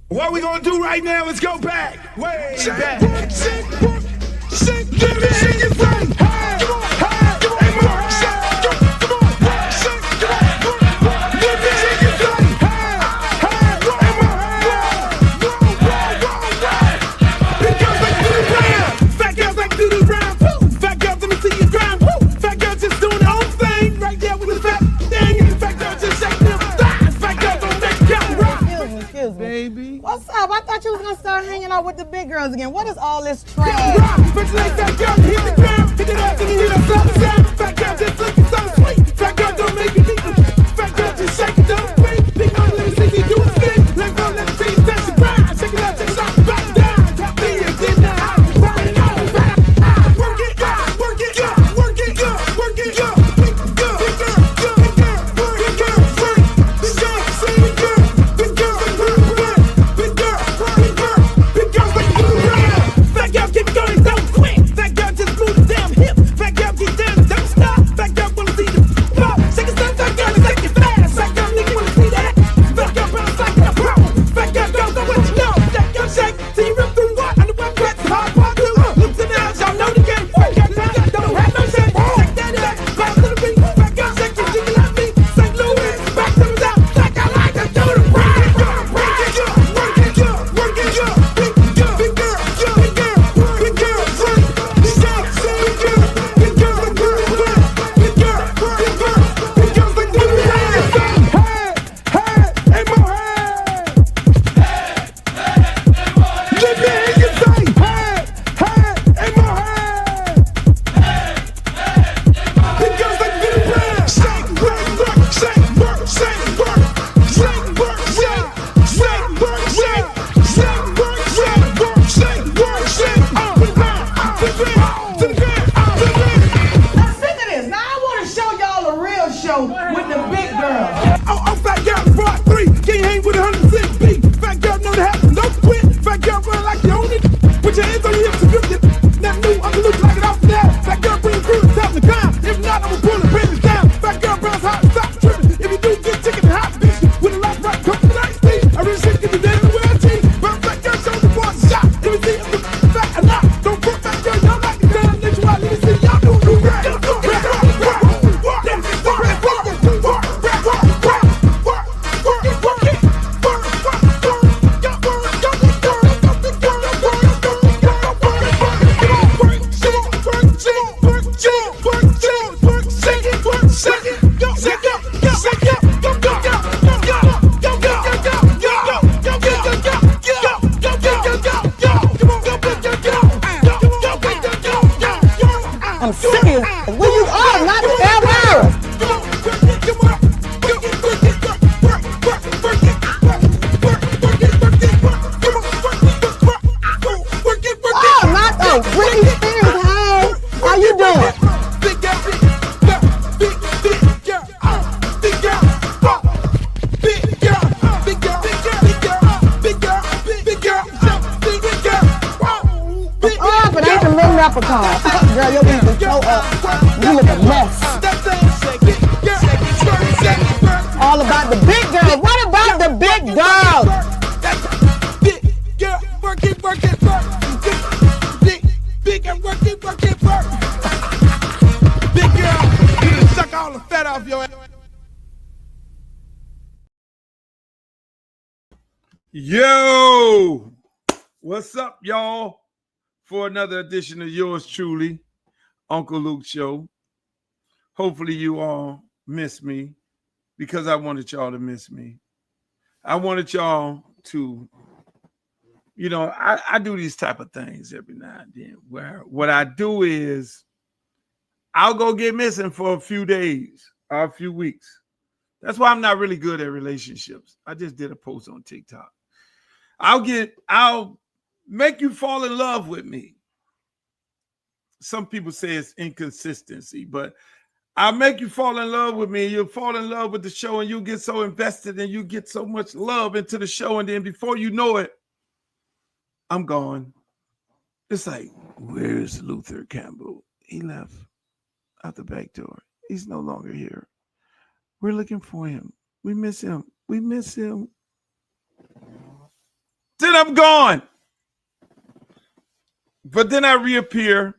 What we gonna do right now is go back, way back. Let me hear you say, hey, hey, hey, Mark, come on, shake, come on. Let me hear you say, hey, hey, hey, Mark, because they do the round. Fat girls like do the round, woo. Fat girls, let me see you grind, woo. Fat girls just doing their own thing, right there with the fat thing. Fat girls just shake them thighs. Fat girls don't make y'all rock. Excuse me. Baby. What's up? I thought you was gonna start hanging out with the big girls again. What is all this trash? Rock, but like that girl, hit the ground, hit it up, and you hear the sound. Fat girl just looking so sweet. Fat girl don't make it eat. Fat girl just shake it, don't wait. Big man, let me see you do a spin. Let go, let me see you touch the ground. Shake it up, back down. Top me and in the house. Rock it out, work it, work it, work it, work it, big girl, big girl, big girl, big girl, big girl, big girl, big girl, big girl, big girl, big girl, like you around. Fat girl keep going so quick. Fat girl just move the damn hip. Fat girl get down, don't stop. Fat girl wanna see the pop. Shake it, stop, fat girl, take it fast. Fat girl, nigga wanna see that. Fat girl bounce like a pro. Fat girl go what you know. Fat girl shake till you rip through what? And the web cuts hard part two. Look to the house, y'all know the game. Fat girl, don't have no shame. Shake that up, bounce to the beat. Fat girl shake it, jiggle like me. St. Louis, back to the top. Like I like to do the ride. Work it, work it, work it, big girl, big girl, big girl, big girl, big girl, big girl, big girl, big girl, big girl, big girl, like do the ride. Hey, hey, hey, mo, hey. Let me hear you say, hey, hey, hey, mo, hey. Big girls like to do the ride. Shake, work, shake, work, shake, work, shake, work, shake, shake, work, shake, shake, work, shake, work, shake, work, shake, to the ground, to the ground, to the ground, to the ground. Now sick of this. Now I want to show y'all a real show with the big girls. Oh, fat girl, brought three. Can't hang with 106 beat. Fat girl know the happen, don't quit. Fat girl run like you own it. Put your hands on your hips and grip it. Nothing new, I'm loose like it off the that. Fat girl bring through the top of the ground. If not, I'ma pull the business down. Fat girl bounce hot, stop tripping. If you do get chicken and hot bitch, with a lot right, come to night speed. I really shit get the day to wear a tee. Bounce fat girl, show the boys a shot. Let me see if the fat or not. Don't put fat girl, y'all like it down. Let you out, let me see y'all do the rap. I'm serious. Where you are, not ever. Oh, not the Britney Spears. Hey, how you doing? Big girl, big girl, big girl, big girl, big girl, big girl, big girl, big girl, big girl. Oh, but ain't the little leprechaun. Girl, your beat is so up. You look a mess. All about the big girls. What about the big girls? Big girl, work it, work it, work. Big girl, work it, work it, work. Big girl, you done suck all the fat off your ass. Yo, what's up, y'all? For another edition of yours truly, Uncle Luke Show. Hopefully you all miss me because I wanted y'all to miss me. I wanted y'all to, I do these type of things every now and then where what I do is I'll go get missing for a few days or a few weeks. That's why I'm not really good at relationships. I just did a post on TikTok. I'll make you fall in love with me. Some people say it's inconsistency, but I'll make you fall in love with me. You'll fall in love with the show and you'll get so invested and you get so much love into the show. And then before you know it, I'm gone. It's like, where's Luther Campbell? He left out the back door. He's no longer here. We're looking for him. We miss him. We miss him. I'm gone. But then I reappear.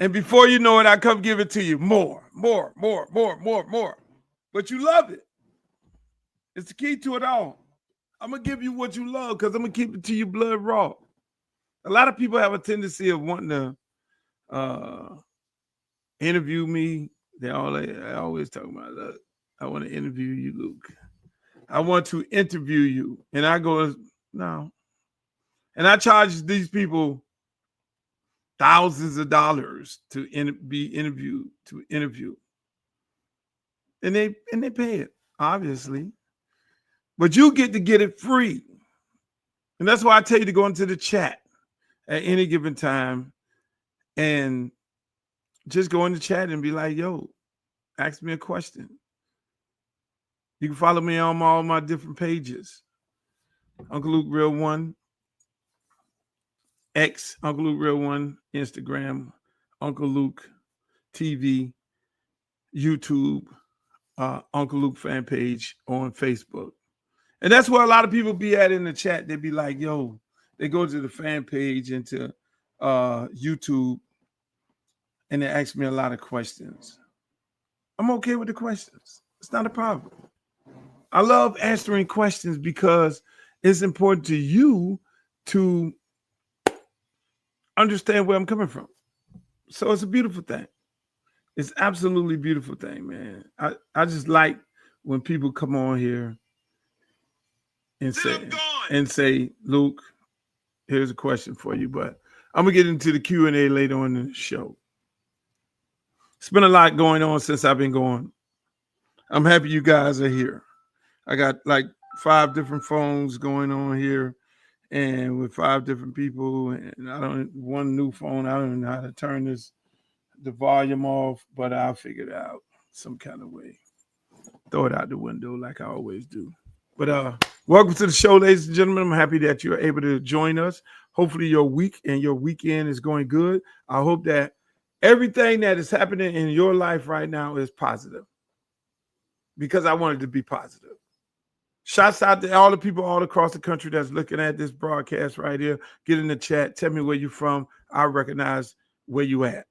And before you know it, I come give it to you. More. But you love it. It's the key to it all. I'm going to give you what you love because I'm going to keep it to you blood raw. A lot of people have a tendency of wanting to interview me. They always talk about, look, I want to interview you, Luke. I want to interview you. And I go, no. And I charge these people thousands of dollars to be interviewed, to interview. And they pay it, obviously. But you get to get it free. And that's why I tell you to go into the chat at any given time and just go in the chat and be like, yo, ask me a question. You can follow me on all my different pages. Uncle Luke Real One, X, Uncle Luke Real One, Instagram, Uncle Luke TV, YouTube, Uncle Luke fan page on Facebook. And that's where a lot of people be at in the chat. They be like, yo, they go to the fan page and to YouTube and they ask me a lot of questions. I'm okay with the questions. It's not a problem. I love answering questions because it's important to you to understand where I'm coming from. So it's a beautiful thing. It's absolutely beautiful thing, man. I just like when people come on here and say, Luke, here's a question for you, but I'm gonna get into the Q&A later on in the show. It's been a lot going on since I've been going. I'm happy you guys are here. I got like 5 different phones going on here and with 5 different people, and one new phone. I don't know how to turn the volume off, but I'll figure it out some kind of way. Throw it out the window like I always do. But welcome to the show, ladies and gentlemen. I'm happy that you're able to join us. Hopefully your week and your weekend is going good. I hope that everything that is happening in your life right now is positive, because I want it to be positive. Shouts out to all the people all across the country that's looking at this broadcast right here. Get in the chat. Tell me where you're from. I recognize where you at.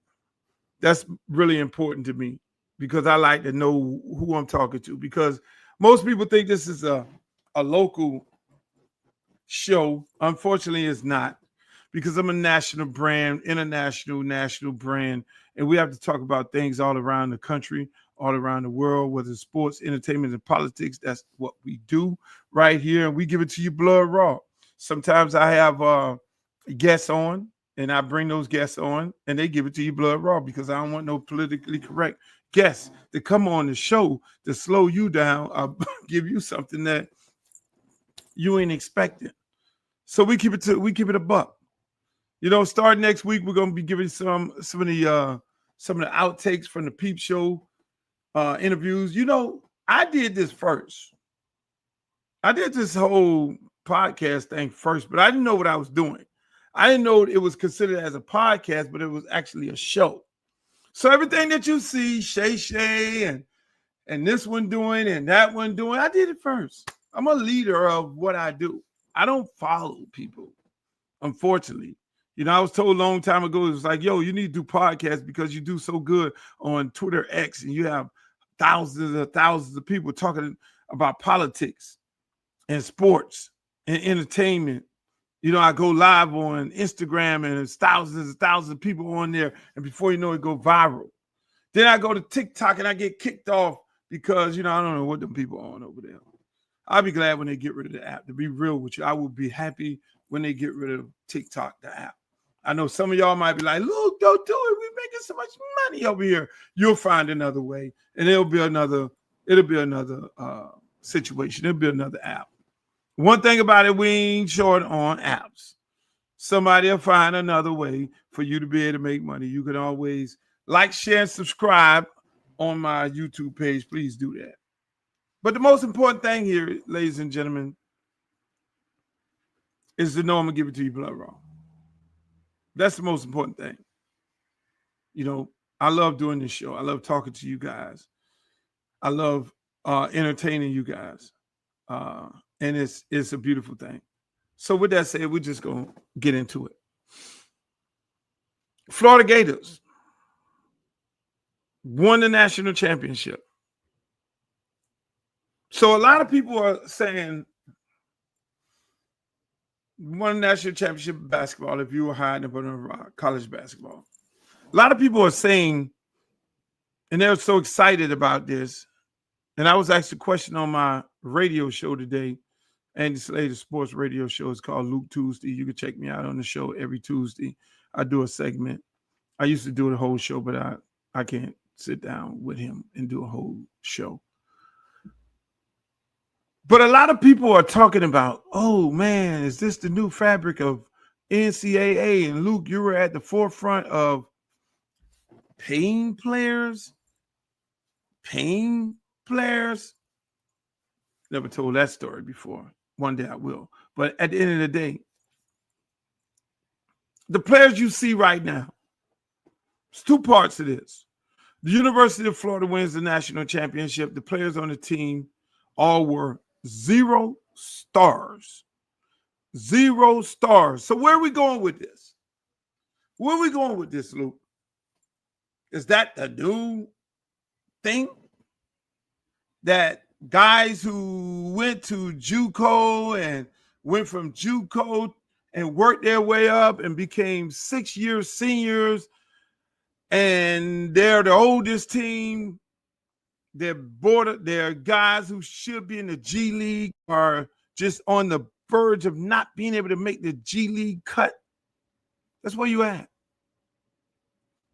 That's really important to me because I like to know who I'm talking to, because most people think this is a local show. Unfortunately, it's not, because I'm a national brand, international, national brand, and we have to talk about things all around the country, all around the world, whether it's sports, entertainment, and politics. That's what we do right here, and we give it to you blood raw. Sometimes I have guests on, and I bring those guests on, and they give it to you blood raw, because I don't want no politically correct guests to come on the show to slow you down or give you something that you ain't expecting. So we keep it a buck. You know, starting next week, we're gonna be giving some of the outtakes from the Peep Show interviews. You know, I did this first. I did this whole podcast thing first, but I didn't know what I was doing. I didn't know it was considered as a podcast, but it was actually a show. So everything that you see, Shay and this one doing and that one doing, I did it first. I'm a leader of what I do. I don't follow people, unfortunately. You know, I was told a long time ago, it was like, yo, you need to do podcasts because you do so good on Twitter X and you have thousands of people talking about politics and sports and entertainment. You know, I go live on Instagram and there's thousands of people on there. And before you know it, go viral. Then I go to TikTok and I get kicked off because, you know, I don't know what them people are on over there. I'll be glad when they get rid of the app. To be real with you, I will be happy when they get rid of TikTok, the app. I know some of y'all might be like, look, don't do it. We're making so much money over here. You'll find another way. And it'll be another situation. It'll be another app. One thing about it, we ain't short on apps. Somebody will find another way for you to be able to make money. You can always like, share, and subscribe on my YouTube page. Please do that. But the most important thing here, ladies and gentlemen, is to know I'm going to give it to you blood raw. That's the most important thing. You know, I love doing this show. I love talking to you guys. I love entertaining you guys. And it's a beautiful thing. So with that said, we're just going to get into it. Florida Gators won the national championship. So a lot of people are saying won the national championship in basketball if you were hiding up on a rock, college basketball. A lot of people are saying, and they're so excited about this. And I was asked a question on my radio show today, Andy Slater Sports Radio Show. It's called Luke Tuesday. You can check me out on the show every Tuesday. I do a segment. I used to do the whole show, but I can't sit down with him and do a whole show. But a lot of people are talking about, oh, man, is this the new fabric of NCAA? And, Luke, you were at the forefront of paying players. Never told that story before. One day I will. But at the end of the day, the players you see right now, there's two parts of this. The University of Florida wins the national championship. The players on the team all were 0 stars. 0 stars. So where are we going with this? Where are we going with this, Luke? Is that the new thing? That guys who went to JUCO and went from JUCO and worked their way up and became 6-year seniors, and they're the oldest team, they're guys who should be in the G League are just on the verge of not being able to make the G League cut. That's where you at.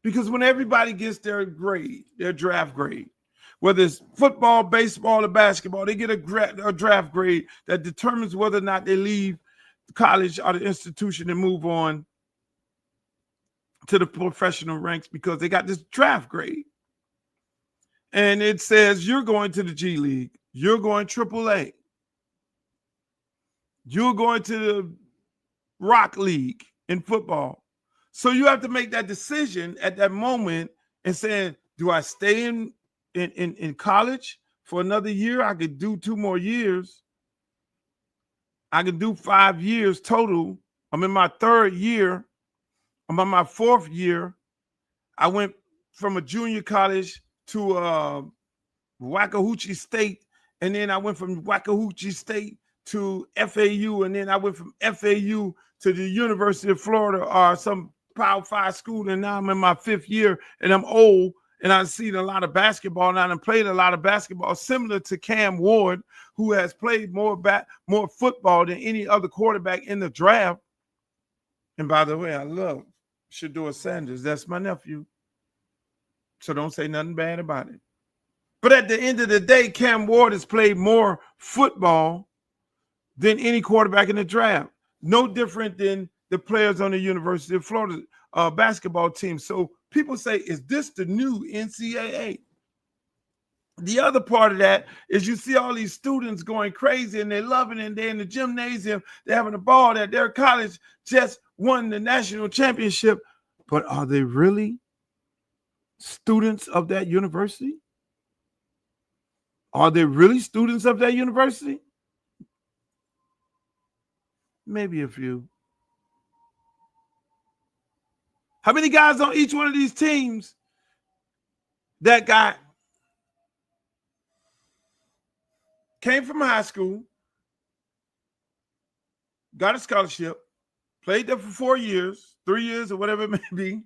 Because when everybody gets their grade, their draft grade, whether it's football, baseball, or basketball, they get a draft grade that determines whether or not they leave college or the institution and move on to the professional ranks because they got this draft grade. And it says you're going to the G League, you're going AAA, you're going to the Rock League in football. So you have to make that decision at that moment and saying, do I stay in college for another year? I could do 2 more years. I can do 5 years total. I'm in my 3rd year. I'm on my 4th year. I went from a junior college to Waxahachie State, and then I went from Waxahachie State to FAU, and then I went from FAU to the University of Florida or some Power 5 school, and now I'm in my 5th year, and I'm old, and I've seen a lot of basketball, and I've played a lot of basketball, similar to Cam Ward, who has played more football than any other quarterback in the draft. And by the way, I love Shedeur Sanders. That's my nephew. So don't say nothing bad about it. But at the end of the day, Cam Ward has played more football than any quarterback in the draft. No different than the players on the University of Florida basketball team. So people say, is this the new NCAA? The other part of that is you see all these students going crazy and they're loving it, and they're in the gymnasium, they're having a ball that their college just won the national championship. But are they really students of that university? Are they really students of that university? Maybe a few. How many guys on each one of these teams that came from high school, got a scholarship, played there for 4 years, 3 years, or whatever it may be,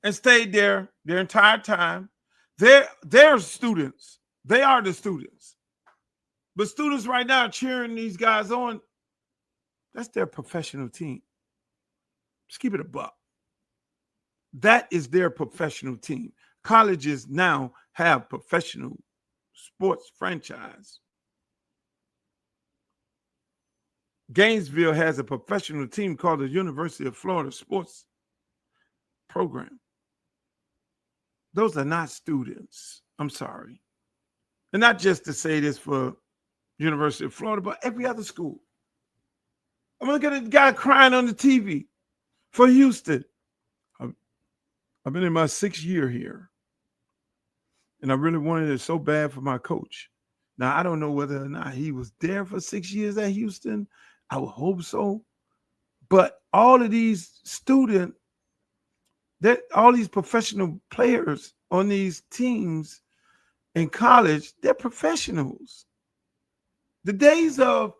and stayed there their entire time? They're students. They are the students. But students right now are cheering these guys on. That's their professional team. Just keep it a buck. That is their professional team. Colleges now have professional sports franchise. Gainesville has a professional team called the University of Florida Sports Program. Those are not students. I'm sorry. And not just to say this for University of Florida, but every other school. I'm looking at a guy crying on the TV for Houston. I've been in my 6th year here, and I really wanted it so bad for my coach. Now, I don't know whether or not he was there for 6 years at Houston. I would hope so. But all of these students, all these professional players on these teams in college, they're professionals. The days of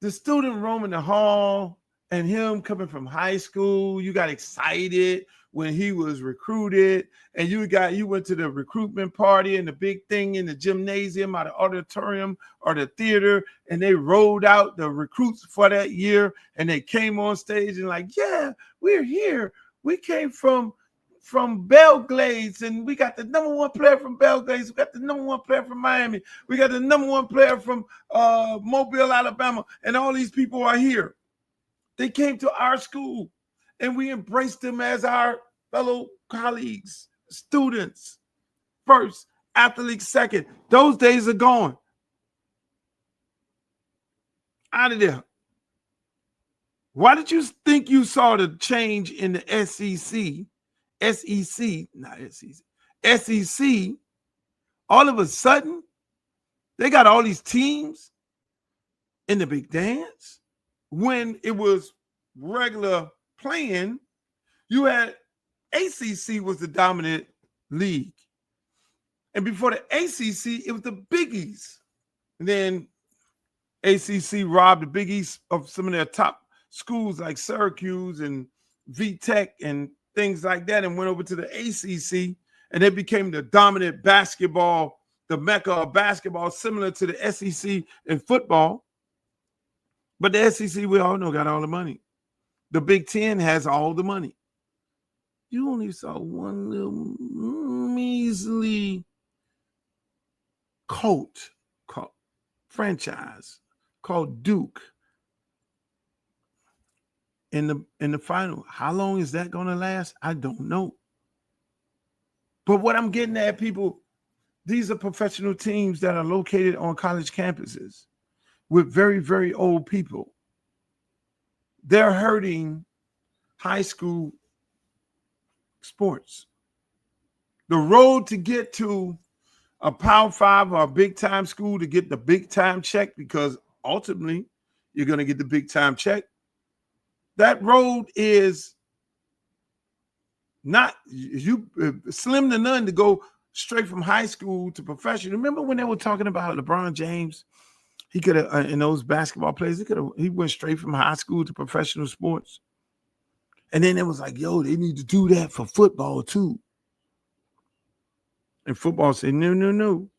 the student roaming the hall and him coming from high school, you got excited when he was recruited, and you went to the recruitment party and the big thing in the gymnasium or the auditorium or the theater, and they rolled out the recruits for that year, and they came on stage and like, yeah, we're here. We came from Belgrade, and we got the number one player from Belgrade. We got the number one player from Miami. We got the number one player from Mobile, Alabama, and all these people are here. They came to our school, and we embraced them as our fellow colleagues, students first, athletes second. Those days are gone. Out of there. Why did you think you saw the change in the SEC, all of a sudden, they got all these teams in the big dance? When it was regular playing, you had ACC was the dominant league. And before the ACC, it was the Big East. And then ACC robbed the Big East of some of their top schools like Syracuse and VTech and things like that, and went over to the ACC, and they became the dominant basketball, the mecca of basketball, similar to the SEC in football. But the SEC, we all know, got all the money. The Big Ten has all the money. You only saw one little measly franchise called Duke in the final. How long is that going to last? I don't know. But what I'm getting at, people, these are professional teams that are located on college campuses with very, very old people. They're hurting high school sports. The road to get to a Power 5 or a big-time school to get the big-time check, because ultimately you're going to get the big-time check, that road is not slim to none to go straight from high school to professional. Remember when they were talking about LeBron James? He could have, in those basketball players, he went straight from high school to professional sports. And then it was like, yo, they need to do that for football too. And football said, no, no, no.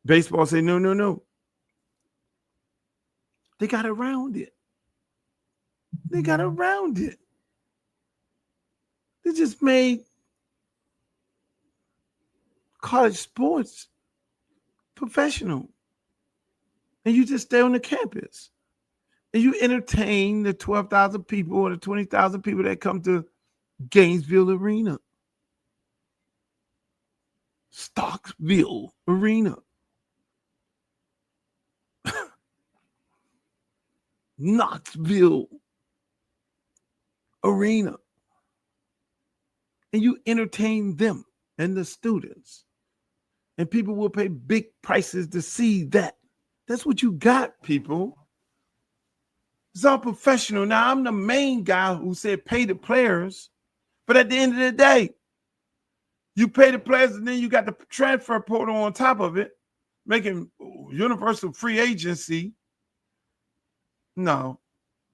Baseball said, no, no, no. They got around it. They got around it. They just made college sports professional. And you just stay on the campus. And you entertain the 12,000 people or the 20,000 people that come to Gainesville Arena. Starkville Arena. Knoxville Arena. And you entertain them and the students. And people will pay big prices to see that. That's what you got, people. It's all professional. Now, I'm the main guy who said pay the players. But at the end of the day, you pay the players and then you got the transfer portal on top of it, making universal free agency. No,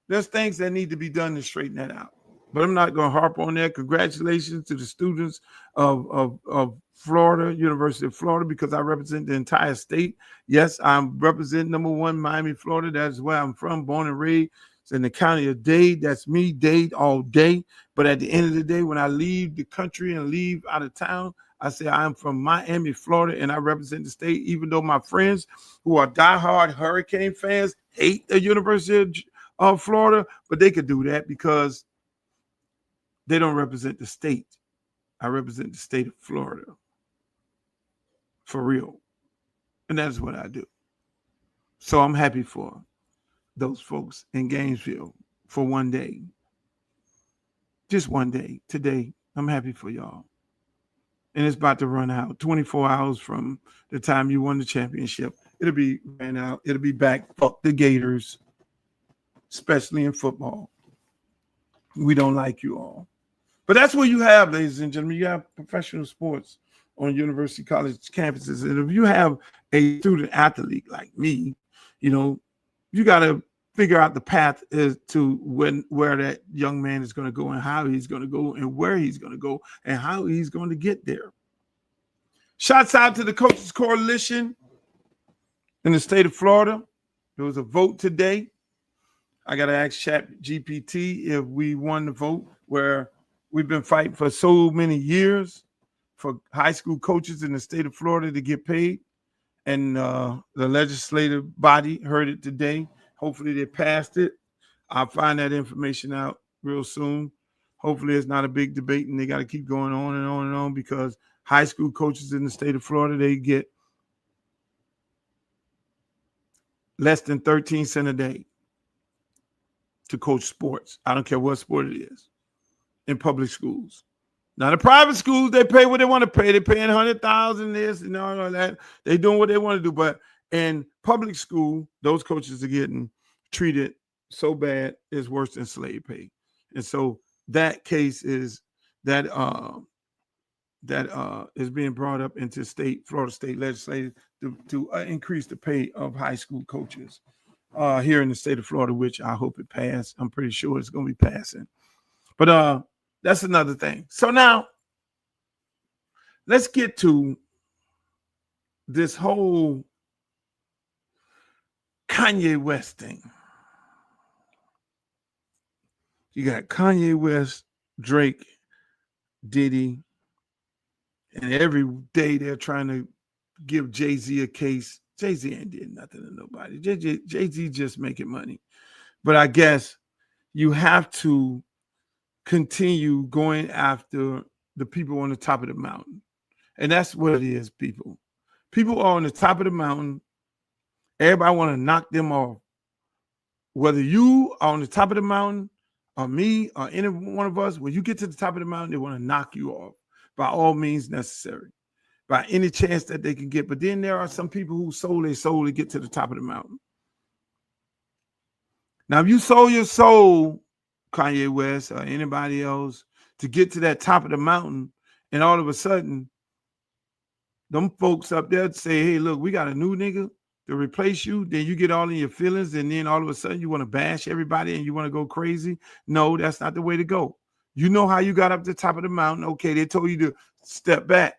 there's things that need to be done to straighten that out. But I'm not going to harp on that. Congratulations to the students of Florida, University of Florida, because I represent the entire state. Yes, I'm representing number one, Miami, Florida. That's where I'm from, born and raised. It's in the county of Dade. That's me, Dade, all day. But at the end of the day, when I leave the country and leave out of town, I say I'm from Miami, Florida, and I represent the state, even though my friends who are diehard Hurricane fans hate the University of Florida, but they could do that because they don't represent the state. I represent the state of Florida. For real. And that's what I do. So I'm happy for those folks in Gainesville for one day. Just one day. Today, I'm happy for y'all. And it's about to run out. 24 hours from the time you won the championship. It'll be ran out. It'll be back. Fuck the Gators, especially in football. We don't like you all. But that's what you have, ladies and gentlemen. You have professional sports on university college campuses. And if you have a student athlete like me, you know, you got to figure out the path as to where that young man is going to go and how he's going to go and where he's going to go and how he's going to get there. Shouts out to the Coaches Coalition in the state of Florida. There was a vote today. I got to ask ChatGPT if we won the vote, where we've been fighting for so many years for high school coaches in the state of Florida to get paid. And the legislative body heard it today. Hopefully they passed it. I'll find that information out real soon. Hopefully it's not a big debate and they got to keep going on and on and on, because high school coaches in the state of Florida, they get less than 13 cents a day to coach sports. I don't care what sport it is, in public schools. Now the private schools, they pay what they want to pay. They're paying $100,000 this and all that. They're doing what they want to do. But in public school, those coaches are getting treated so bad, it's worse than slave pay. And so that case is that is being brought up into Florida state legislature to increase the pay of high school coaches here in the state of Florida, which I hope it passed. I'm pretty sure it's going to be passing. But that's another thing. So now let's get to this whole Kanye West thing. You got Kanye West, Drake, Diddy, and every day they're trying to give Jay-Z a case. Jay-Z ain't did nothing to nobody. Jay-Z just making money. But I guess you have to continue going after the people on the top of the mountain. And that's what it is, people. People are on the top of the mountain. Everybody want to knock them off. Whether you are on the top of the mountain or me or any one of us, when you get to the top of the mountain, they want to knock you off by all means necessary, by any chance that they can get. But then there are some people who sold their soul to get to the top of the mountain. Now, if you sold your soul, Kanye West or anybody else, to get to that top of the mountain, and all of a sudden, them folks up there say, hey, look, we got a new nigga to replace you, then you get all in your feelings, and then all of a sudden you want to bash everybody and you want to go crazy. No, that's not the way to go. You know how you got up to the top of the mountain. Okay, they told you to step back.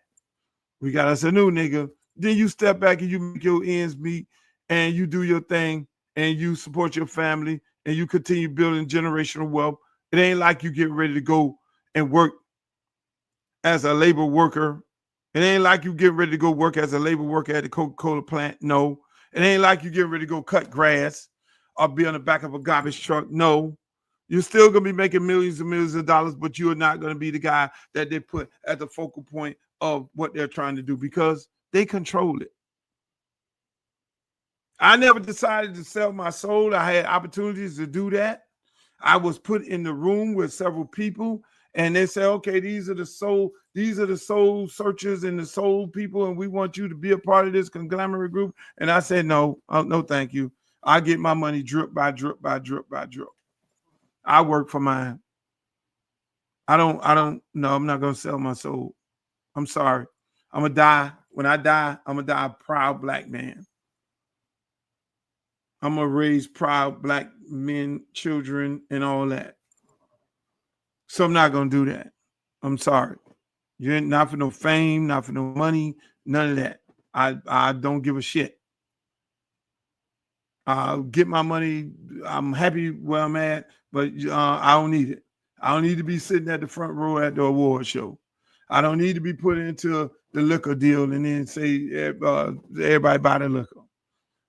We got us a new nigga. Then you step back and you make your ends meet and you do your thing and you support your family and you continue building generational wealth. It ain't like you get ready to go and work as a labor worker. It ain't like you get ready to go work as a labor worker at the Coca-Cola plant. No. It ain't like you get ready to go cut grass or be on the back of a garbage truck. No. You're still going to be making millions and millions of dollars, but you are not going to be the guy that they put at the focal point of what they're trying to do, because they control it. I never decided to sell my soul. I had opportunities to do that. I was put in the room with several people, and they say, okay, these are the soul searchers and the soul people, and we want you to be a part of this conglomerate group. And I said, no, no, thank you. I get my money drip by drip by drip by drip. I work for mine. No, I'm not going to sell my soul. I'm sorry. I'm going to die. When I die, I'm going to die a proud black man. I'm going to raise proud black men, children, and all that. So I'm not going to do that. I'm sorry. You're not for no fame, not for no money, none of that. I don't give a shit. I'll get my money. I'm happy where I'm at, but I don't need it. I don't need to be sitting at the front row at the award show. I don't need to be put into the liquor deal and then say everybody buy the liquor.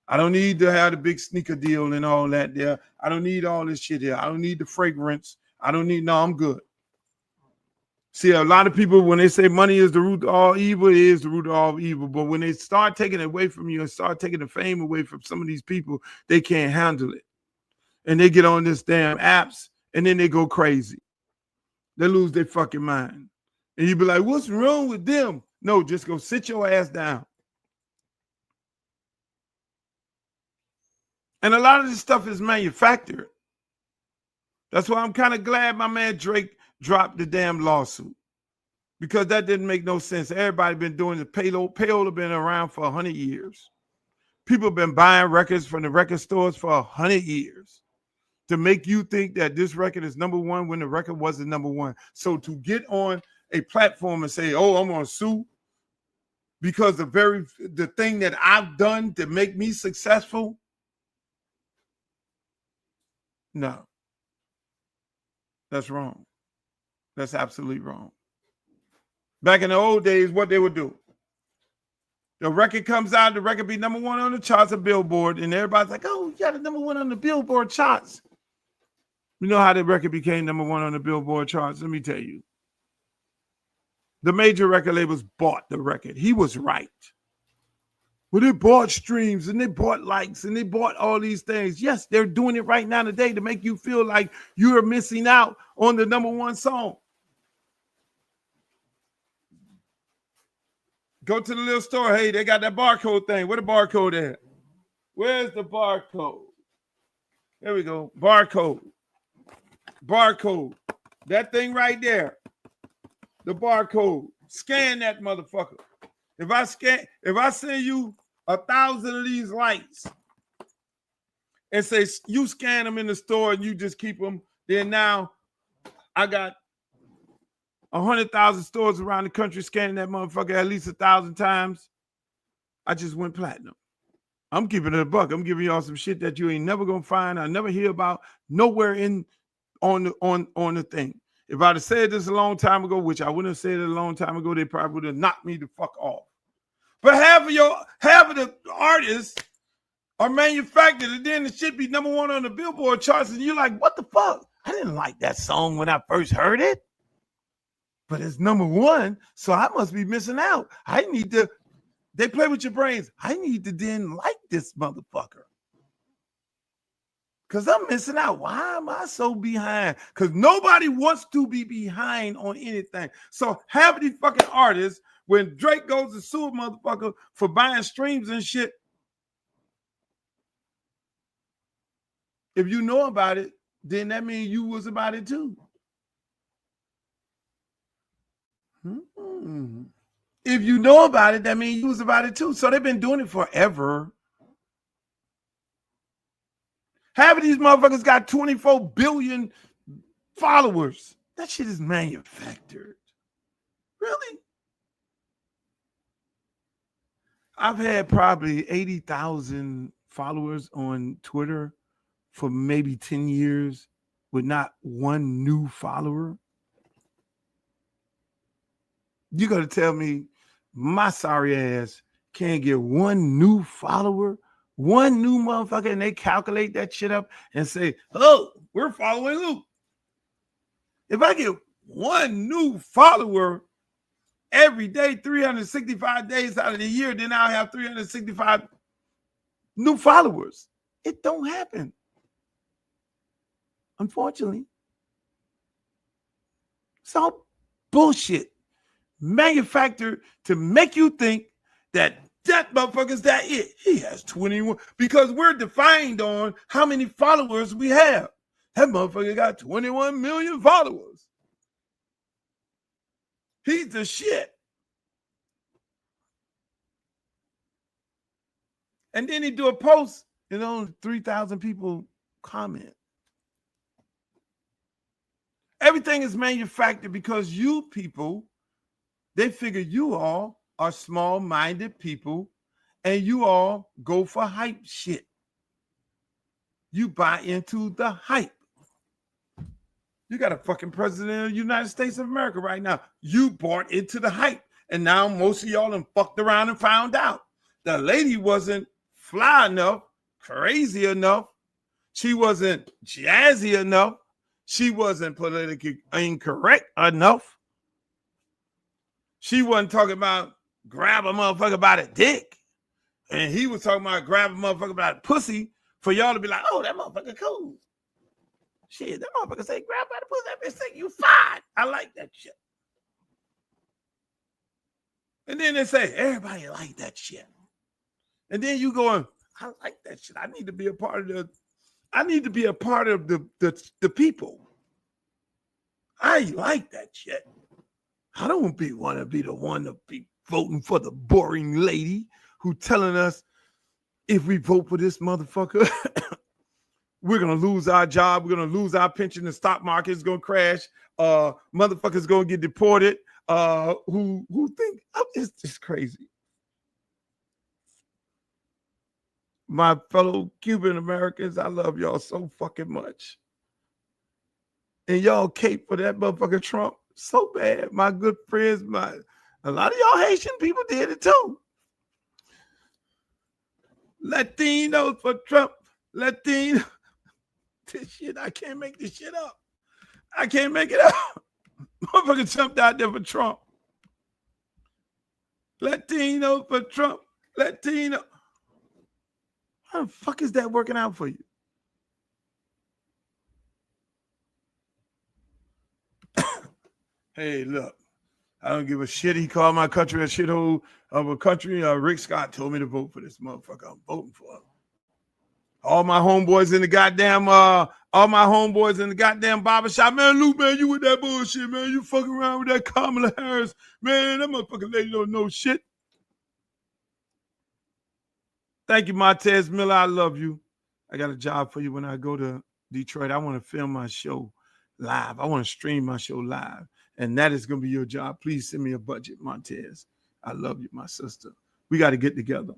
I don't need to have the big sneaker deal and all that there. I don't need all this shit here. I don't need the fragrance. I'm good. See, a lot of people, when they say money is the root of all evil, it is the root of all evil. But when they start taking it away from you and start taking the fame away from some of these people, they can't handle it. And they get on this damn apps and then they go crazy. They lose their fucking mind. And you be like, what's wrong with them? No, just go sit your ass down. And a lot of this stuff is manufactured. That's why I'm kind of glad my man Drake dropped the damn lawsuit, because that didn't make no sense. Everybody been doing the payload. Payola been around for 100 years. People have been buying records from the record stores for 100 years to make you think that this record is number one when the record wasn't number one. So to get on a platform and say, oh, I'm going to sue because the thing that I've done to make me successful, no. That's wrong. That's absolutely wrong. Back in the old days, what they would do, the record comes out, the record be number one on the charts of Billboard, and everybody's like, oh, you got a number one on the Billboard charts. You know how the record became number one on the Billboard charts? Let me tell you. The major record labels bought the record. He was right. Well, they bought streams and they bought likes and they bought all these things. Yes, they're doing it right now today to make you feel like you are missing out on the number one song. Go to the little store. Hey, they got that barcode thing. Where the barcode at? Where's the barcode? There we go. Barcode. Barcode. That thing right there. The barcode. Scan that motherfucker. If I send you 1,000 of these lights and say you scan them in the store and you just keep them, then now I got 100,000 stores around the country scanning that motherfucker at least 1,000 times. I just went platinum. I'm keeping it a buck. I'm giving y'all some shit that you ain't never gonna find. I never hear about nowhere on the thing. If I'd have said this a long time ago, which I wouldn't have said it a long time ago, they probably would have knocked me the fuck off. But half of the artists are manufactured, and then the shit be number one on the Billboard charts, and you're like, what the fuck? I didn't like that song when I first heard it, but it's number one, so I must be missing out. They play with your brains. I need to then like this motherfucker, because I'm missing out. Why am I so behind? Because nobody wants to be behind on anything. So half of these fucking artists, when Drake goes to sue a motherfucker for buying streams and shit, if you know about it, then that means you was about it too. If you know about it, that means you was about it too. So they've been doing it forever. Half of these motherfuckers got 24 billion followers. That shit is manufactured. Really? I've had probably 80,000 followers on Twitter for maybe 10 years with not one new follower. You got to tell me my sorry ass can't get one new follower, one new motherfucker, and they calculate that shit up and say, oh, we're following Luke. If I get one new follower every day, 365 days out of the year, then I'll have 365 new followers. It don't happen. Unfortunately. It's all bullshit. Manufactured to make you think that motherfucker's that it. He has 21, because we're defined on how many followers we have. That motherfucker got 21 million followers. He's the shit. And then he do a post and only 3,000 people comment. Everything is manufactured because you people, they figure you all are small-minded people and you all go for hype shit. You buy into the hype. You got a fucking president of the United States of America right now. You bought into the hype. And now most of y'all done fucked around and found out. The lady wasn't fly enough, crazy enough. She wasn't jazzy enough. She wasn't politically incorrect enough. She wasn't talking about grab a motherfucker by the dick. And he was talking about grab a motherfucker by the pussy for y'all to be like, oh, that motherfucker cool. Shit, that motherfucker say grab by the pussy. That bitch say you fine. I like that shit. And then they say everybody like that shit. And then you going, I like that shit. I need to be a part of the people. I like that shit. I don't want to be the one to be voting for the boring lady who telling us if we vote for this motherfucker, we're gonna lose our job, we're gonna lose our pension, the stock market is gonna crash, motherfuckers gonna get deported. Who think it's just crazy. My fellow Cuban Americans, I love y'all so fucking much. And y'all cape for that motherfucker Trump so bad. My good friends, a lot of y'all Haitian people did it too. Latinos for Trump. Latino. This shit, I can't make this shit up. I can't make it up. Motherfucker jumped out there for Trump. Latino for Trump. Latino. How the fuck is that working out for you? Hey, look, I don't give a shit. He called my country a shithole of a country. Rick Scott told me to vote for this motherfucker. I'm voting for him. All my homeboys in the goddamn barbershop. Man, Luke, man, you with that bullshit, man. You fucking around with that Kamala Harris. Man, that motherfucking lady don't know shit. Thank you, Martez Miller. I love you. I got a job for you when I go to Detroit. I want to film my show live. I want to stream my show live. And that is going to be your job. Please send me a budget, Montez. I love you, my sister. We got to get together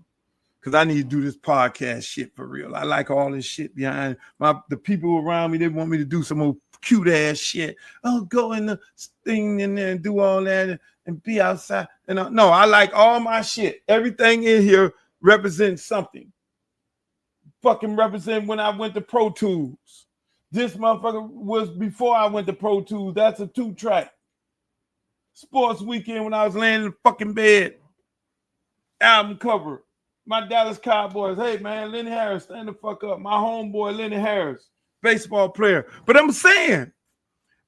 because I need to do this podcast shit for real. I like all this shit behind the people around me. They want me to do some old cute ass shit. Oh, go in the thing in there and do all that and be outside. And no, I like all my shit. Everything in here represents something. Fucking represent when I went to Pro Tools. This motherfucker was before I went to Pro Tools. That's a 2-track. Sports Weekend when I was laying in the fucking bed. Album cover. My Dallas Cowboys. Hey, man, Lenny Harris, stand the fuck up. My homeboy, Lenny Harris, baseball player. But I'm saying,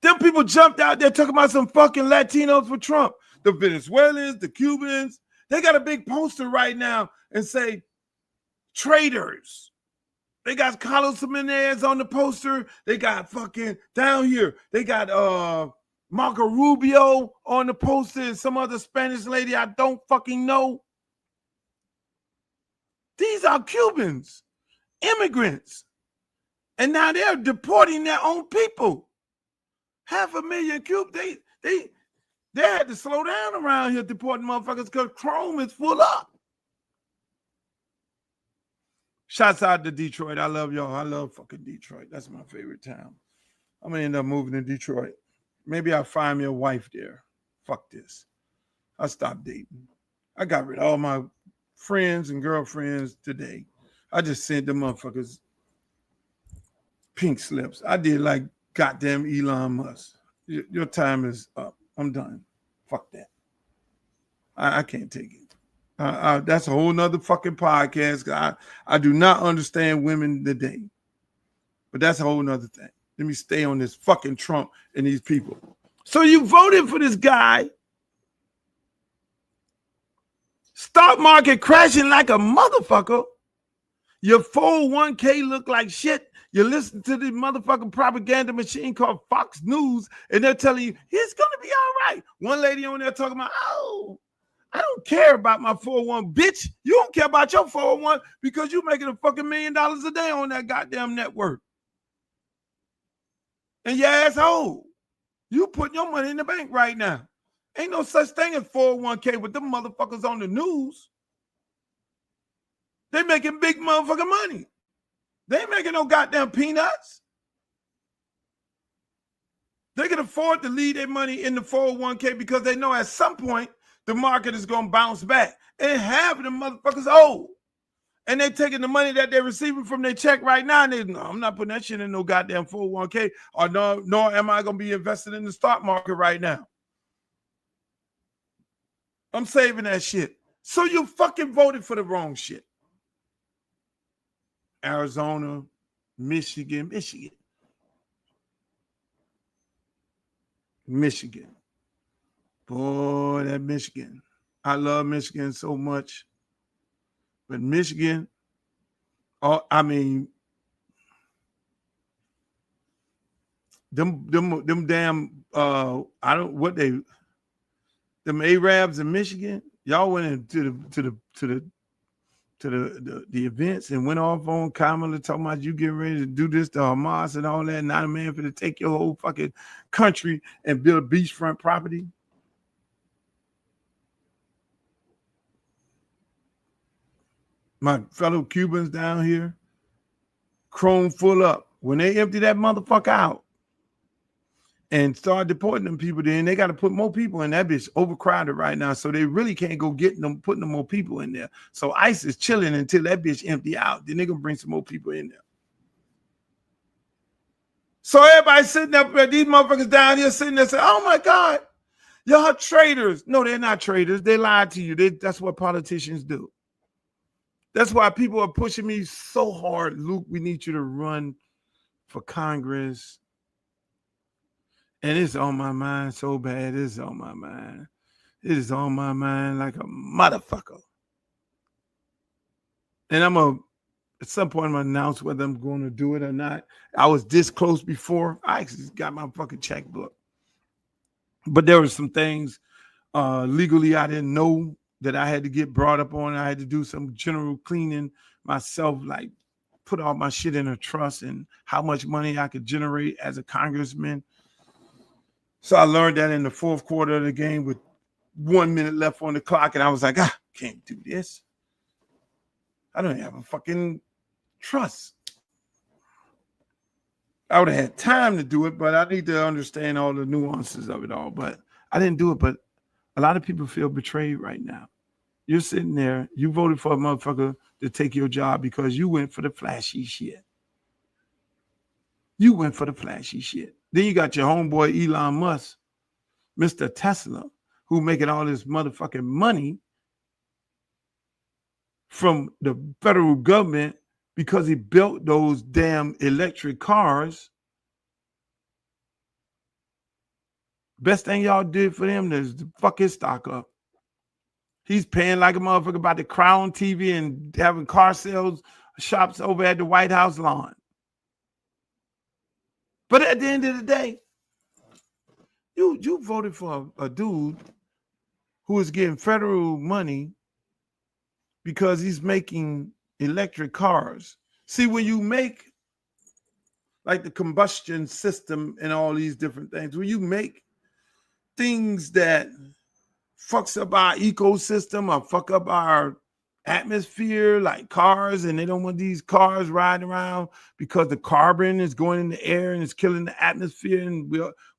them people jumped out there talking about some fucking Latinos for Trump. The Venezuelans, the Cubans. They got a big poster right now and say, traitors. They got Carlos Jimenez on the poster. They got fucking down here. They got Marco Rubio on the poster and some other Spanish lady I don't fucking know. These are Cubans, immigrants. And now they're deporting their own people. 500,000 Cubans. They had to slow down around here deporting motherfuckers because Chrome is full up. Shouts out to Detroit. I love y'all. I love fucking Detroit. That's my favorite town. I'm going to end up moving to Detroit. Maybe I'll find me a wife there. Fuck this. I'll stop dating. I got rid of all my friends and girlfriends today. I just sent them motherfuckers pink slips. I did like goddamn Elon Musk. Your time is up. I'm done. Fuck that. I can't take it. That's a whole nother fucking podcast. I do not understand women today. But that's a whole nother thing. Let me stay on this fucking Trump and these people. So you voted for this guy. Stock market crashing like a motherfucker. Your 401k look like shit. You listen to the motherfucking propaganda machine called Fox News, and they're telling you, it's going to be all right. One lady on there talking about, oh, I don't care about my 401. Bitch, you don't care about your 401 because you're making a fucking $1 million a day on that goddamn network. And your asshole, you putting your money in the bank right now. Ain't no such thing as 401k with them motherfuckers on the news. They making big motherfucking money. They ain't making no goddamn peanuts. They can afford to leave their money in the 401k because they know at some point the market is going to bounce back. And half of them motherfuckers old. And they taking the money that they're receiving from their check right now. And they, no, I'm not putting that shit in no goddamn 401k. Or nor am I going to be invested in the stock market right now. I'm saving that shit. So you fucking voted for the wrong shit. Arizona, Michigan. Boy, that Michigan. I love Michigan so much. But Michigan, Oh, I mean, them damn I don't what they them Arabs in Michigan, y'all went into the events and went off on Kamala talking about you getting ready to do this to Hamas and all that. Not a man for to take your whole fucking country and build beachfront property. My fellow Cubans down here, chrome full up. When they empty that motherfucker out and start deporting them people, then they got to put more people in. That bitch overcrowded right now, so they really can't go get them, putting them more people in there. So ICE is chilling until that bitch empty out. Then they gonna bring some more people in there. So everybody sitting up there, these motherfuckers down here sitting there saying, "Oh my God, y'all traitors." No, they're not traitors. They lied to you. That's what politicians do. That's why people are pushing me so hard. Luke, we need you to run for Congress. And it's on my mind so bad. It's on my mind. It is on my mind like a motherfucker. And I'm going to, at some point, I'm going to announce whether I'm going to do it or not. I was this close before. I actually got my fucking checkbook. But there were some things legally I didn't know that I had to get brought up on. I had to do some general cleaning myself, like put all my shit in a trust and how much money I could generate as a congressman. So I learned that in the fourth quarter of the game with 1 minute left on the clock. And I was like, can't do this. I don't have a fucking trust. I would have had time to do it, but I need to understand all the nuances of it all. But I didn't do it. But a lot of people feel betrayed right now. You're sitting there, you voted for a motherfucker to take your job because you went for the flashy shit. You went for the flashy shit. Then you got your homeboy Elon Musk, Mr. Tesla, who making all this motherfucking money from the federal government because he built those damn electric cars. Best thing y'all did for him is to fuck his stock up. He's paying like a motherfucker about the Crown TV and having car sales shops over at the White House lawn. But at the end of the day, you voted for a dude who is getting federal money because he's making electric cars. See, when you make like the combustion system and all these different things, when you make things that fucks up our ecosystem or fuck up our atmosphere, like cars, and they don't want these cars riding around because the carbon is going in the air and it's killing the atmosphere, and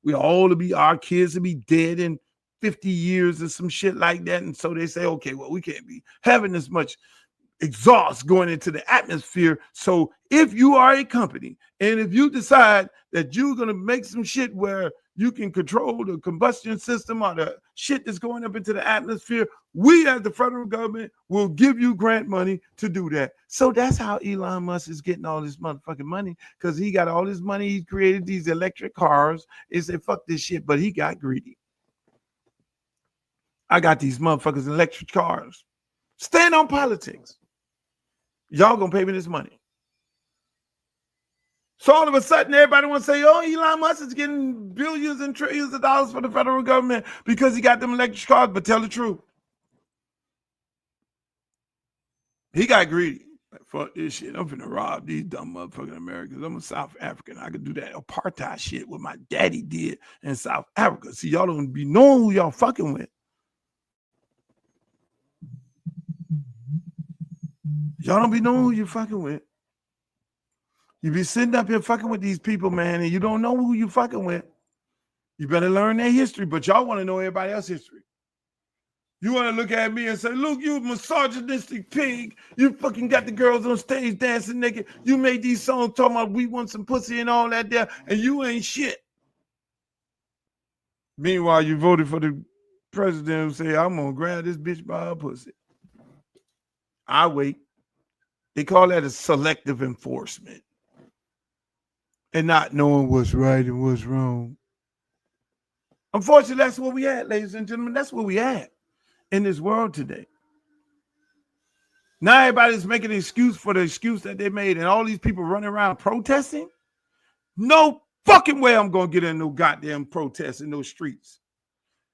we all to be, our kids to be dead in 50 years or some shit like that. And so they say, okay, well, we can't be having this much exhaust going into the atmosphere. So if you are a company and if you decide that you're going to make some shit where you can control the combustion system or the shit that's going up into the atmosphere, we as the federal government will give you grant money to do that. So that's how Elon Musk is getting all this motherfucking money, because he got all this money. He created these electric cars. He said, fuck this shit, but he got greedy. I got these motherfuckers electric cars. Stand on politics. Y'all gonna pay me this money. So all of a sudden, everybody wants to say, oh, Elon Musk is getting billions and trillions of dollars for the federal government because he got them electric cars. But tell the truth. He got greedy. Like, fuck this shit. I'm finna rob these dumb motherfucking Americans. I'm a South African. I could do that apartheid shit what my daddy did in South Africa. See, y'all don't be knowing who y'all fucking with. Y'all don't be knowing who you're fucking with. You be sitting up here fucking with these people, man, and you don't know who you fucking with. You better learn their history, but y'all want to know everybody else's history. You want to look at me and say, look, you misogynistic pig. You fucking got the girls on stage dancing naked. You made these songs talking about we want some pussy and all that there, and you ain't shit. Meanwhile, you voted for the president who say, I'm going to grab this bitch by her pussy. I wait. They call that a selective enforcement. And not knowing what's right and what's wrong. Unfortunately, that's what we at, ladies and gentlemen. That's what we at in this world today. Now everybody's making an excuse for the excuse that they made, and all these people running around protesting. No fucking way I'm gonna get in no goddamn protest in those streets.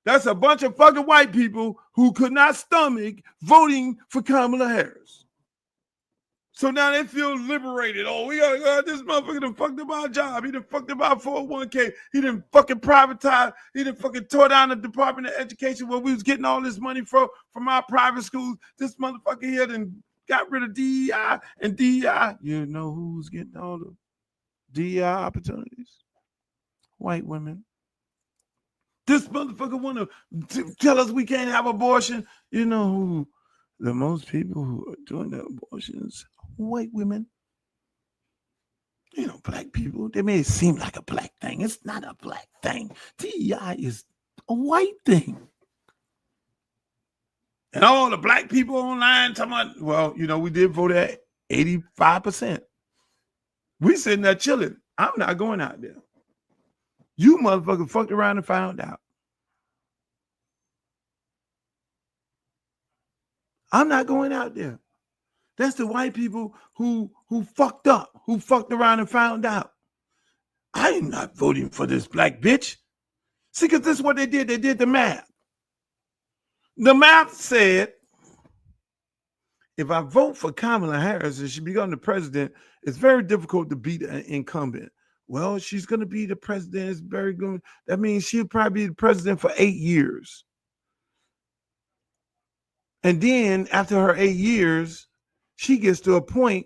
That's a bunch of fucking white people who could not stomach voting for Kamala Harris. So now they feel liberated. Oh, we gotta go. This motherfucker done fucked up our job. He done fucked up our 401k. He done fucking privatized. He done fucking tore down the Department of Education where we was getting all this money from our private schools. This motherfucker here done got rid of DEI and DEI. You know who's getting all the DEI opportunities? White women. This motherfucker want to tell us we can't have abortion. You know who the most people who are doing the abortions? White women. You know, black people. They may seem like a black thing. It's not a black thing. DEI is a white thing. And all the black people online talking about, well, you know, we did vote at 85%. We sitting there chilling. I'm not going out there. You motherfucker fucked around and found out. I'm not going out there. That's the white people who fucked up, who fucked around and found out. I am not voting for this black bitch. See, because this is what they did. They did the math. The math said, if I vote for Kamala Harris and she becomes the president, it's very difficult to beat an incumbent. Well, she's going to be the president. It's very good. That means she'll probably be the president for 8 years. And then after her 8 years, she gets to a point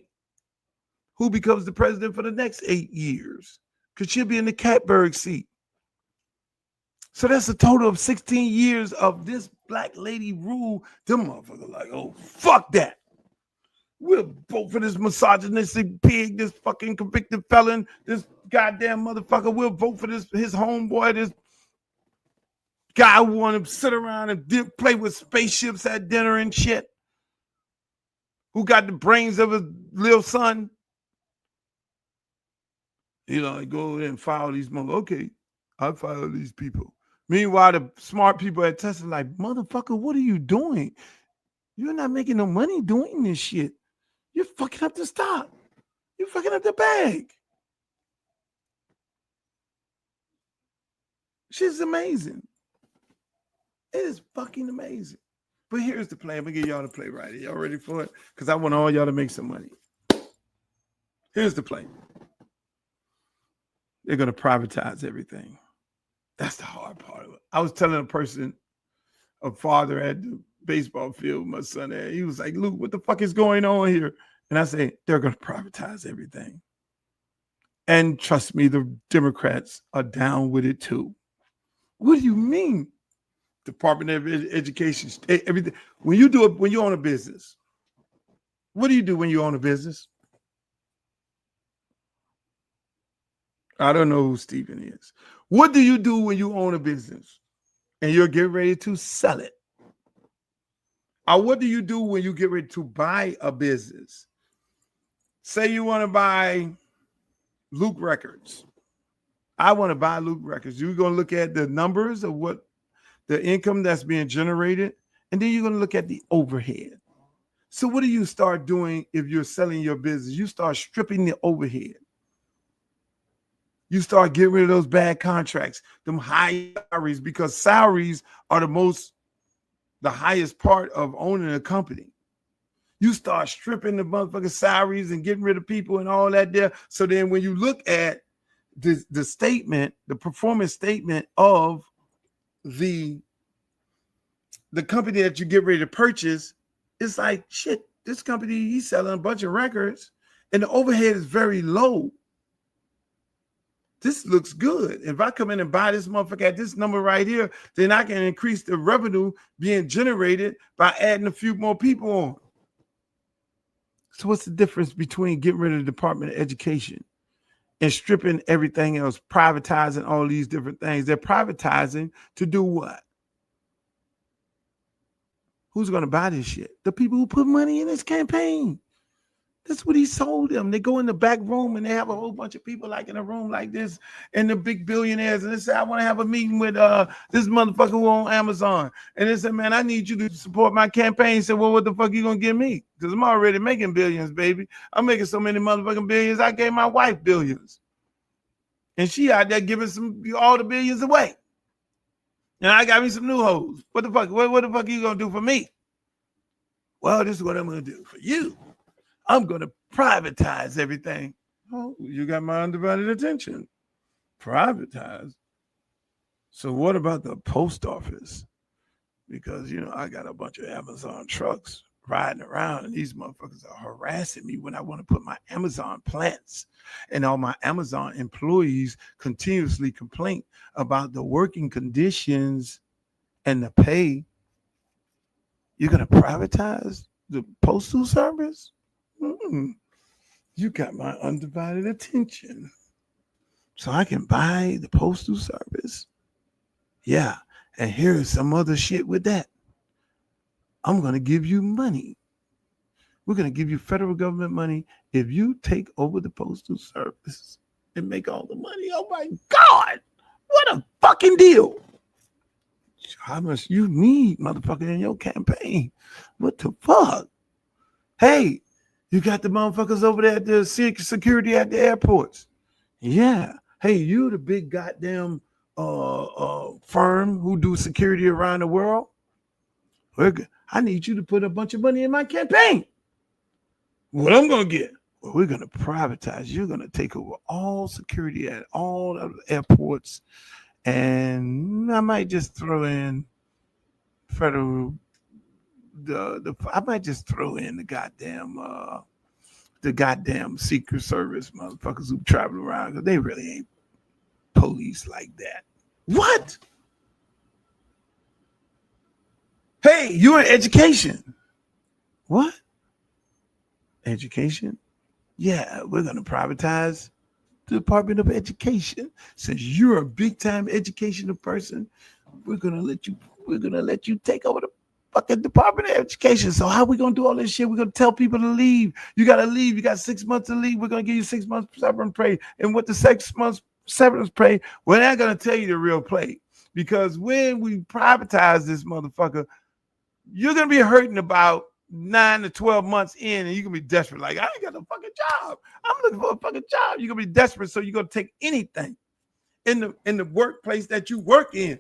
who becomes the president for the next 8 years because she'll be in the catbird seat. So that's a total of 16 years of this black lady rule. Them motherfuckers like, oh, fuck that. We'll vote for this misogynistic pig, this fucking convicted felon, this goddamn motherfucker. We'll vote for this his homeboy, this guy who want to sit around and play with spaceships at dinner and shit. Who got the brains of his little son. You know, go and file these motherfuckers. Okay, I'll file these people. Meanwhile, the smart people at Tesla like, motherfucker, what are you doing? You're not making no money doing this shit. You're fucking up the stock. You're fucking up the bag. Shit's amazing. It is fucking amazing. But here's the plan. I'm going to give y'all the play right here. Y'all ready for it? Because I want all y'all to make some money. Here's the play. They're going to privatize everything. That's the hard part of it. I was telling a father at the baseball field, my son there, he was like, Luke, what the fuck is going on here? And I say, they're going to privatize everything. And trust me, the Democrats are down with it too. What do you mean? Department of Education, everything. When you own a business, what do you do when you own a business? I don't know who Stephen is. What do you do when you own a business and you're getting ready to sell it? Or what do you do when you get ready to buy a business? Say you want to buy Luke Records. I want to buy Luke Records. You're going to look at the numbers of what the income that's being generated, and then you're going to look at the overhead. So what do you start doing if you're selling your business? You start stripping the overhead. You start getting rid of those bad contracts, them high salaries, because salaries are the highest part of owning a company. You start stripping the motherfucking salaries and getting rid of people and all that there. So then when you look at the statement, the performance statement of the company that you get ready to purchase, it's like, shit, this company, he's selling a bunch of records and the overhead is very low. This looks good. If I come in and buy this motherfucker at this number right here, then I can increase the revenue being generated by adding a few more people on. So what's the difference between getting rid of the Department of Education and stripping everything else, privatizing all these different things? They're privatizing to do what? Who's going to buy this shit? The people who put money in this campaign. That's what he sold them. They go in the back room and they have a whole bunch of people like in a room like this and the big billionaires. And they say, I want to have a meeting with this motherfucker who on Amazon. And they said, man, I need you to support my campaign. He said, well, what the fuck you going to give me? Because I'm already making billions, baby. I'm making so many motherfucking billions. I gave my wife billions. And she out there giving all the billions away. And I got me some new hoes. What the fuck? What the fuck are you going to do for me? Well, this is what I'm going to do for you. I'm going to privatize everything. Oh, you got my undivided attention. Privatize. So what about the post office? Because, you know, I got a bunch of Amazon trucks riding around and these motherfuckers are harassing me when I want to put my Amazon plants, and all my Amazon employees continuously complain about the working conditions and the pay. You're going to privatize the postal service? You got my undivided attention. So I can buy the postal service. Yeah. And here's some other shit with that. I'm going to give you money. We're going to give you federal government money if you take over the postal service and make all the money. Oh my God. What a fucking deal. How much you need, motherfucker, in your campaign? What the fuck? Hey, you got the motherfuckers over there at the security at the airports. Yeah. Hey, you the big goddamn firm who do security around the world. I need you to put a bunch of money in my campaign. What I'm going to get? Well, we're going to privatize. You're going to take over all security at all the airports. And I might just throw in federal I might just throw in the goddamn Secret Service motherfuckers who travel around because they really ain't police like that. What? Hey, you're in education. What? Education? Yeah, we're gonna privatize the Department of Education. Since you're a big time educational person, we're gonna let you take over the fucking Department of Education. So how we gonna do all this shit? We're gonna tell people to leave. You gotta leave. You got 6 months to leave. We're gonna give you 6 months severance pay. And what the 6 months severance pay, we're not gonna tell you the real play. Because when we privatize this motherfucker, you're gonna be hurting about 9 to 12 months in, and you're gonna be desperate. Like, I ain't got a fucking job. I'm looking for a fucking job. You're gonna be desperate, so you're gonna take anything in the workplace that you work in,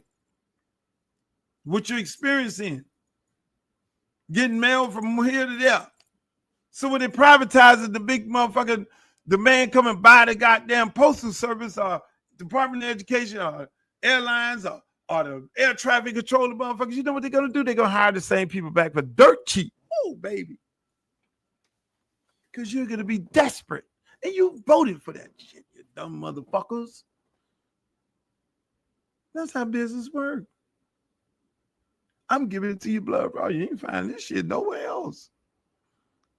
what you're experiencing. Getting mail from here to there. So when they privatize it, the big motherfucker, the man coming by the goddamn postal service or Department of Education or airlines or the air traffic controller motherfuckers, you know what they're going to do? They're going to hire the same people back for dirt cheap. Oh, baby. Because you're going to be desperate. And you voted for that shit, you dumb motherfuckers. That's how business works. I'm giving it to you, blood, bro. You ain't find this shit nowhere else.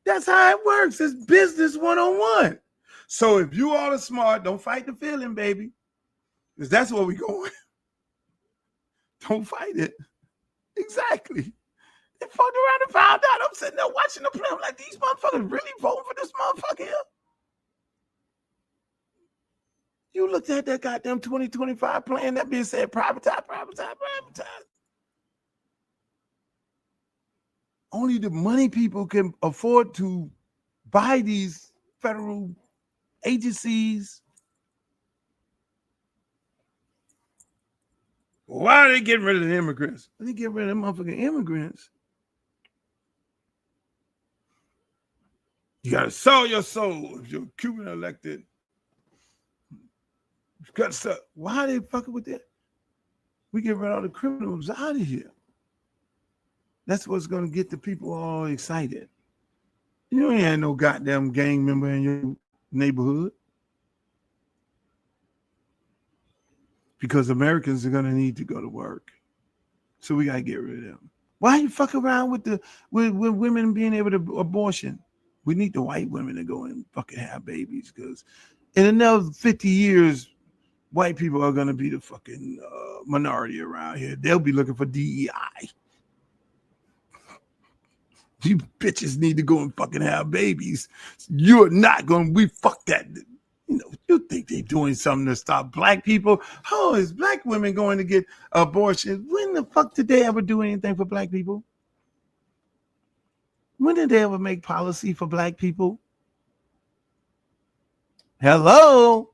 That's how it works. It's business 101. So if you all are smart, don't fight the feeling, baby. Because that's where we going. Don't fight it. Exactly. They fucked around and found out. I'm sitting there watching the play. I'm like, these motherfuckers really voting for this motherfucker here? You looked at that goddamn 2025 plan that being said privatize. Only the money people can afford to buy these federal agencies. Why are they getting rid of the immigrants? They get rid of them motherfucking immigrants. You got to sell your soul if you're Cuban elected. You got to sell. Why are they fucking with that? We get rid of all the criminals out of here. That's what's going to get the people all excited. You ain't had no goddamn gang member in your neighborhood. Because Americans are going to need to go to work. So we got to get rid of them. Why you fuck around with women being able to abortion? We need the white women to go and fucking have babies, because in another 50 years, white people are going to be the fucking minority around here. They'll be looking for DEI. You bitches need to go and fucking have babies. You're not going to, we fuck that. You know, you think they doing something to stop black people? How is black women going to get abortions? When the fuck did they ever do anything for black people? When did they ever make policy for black people? Hello?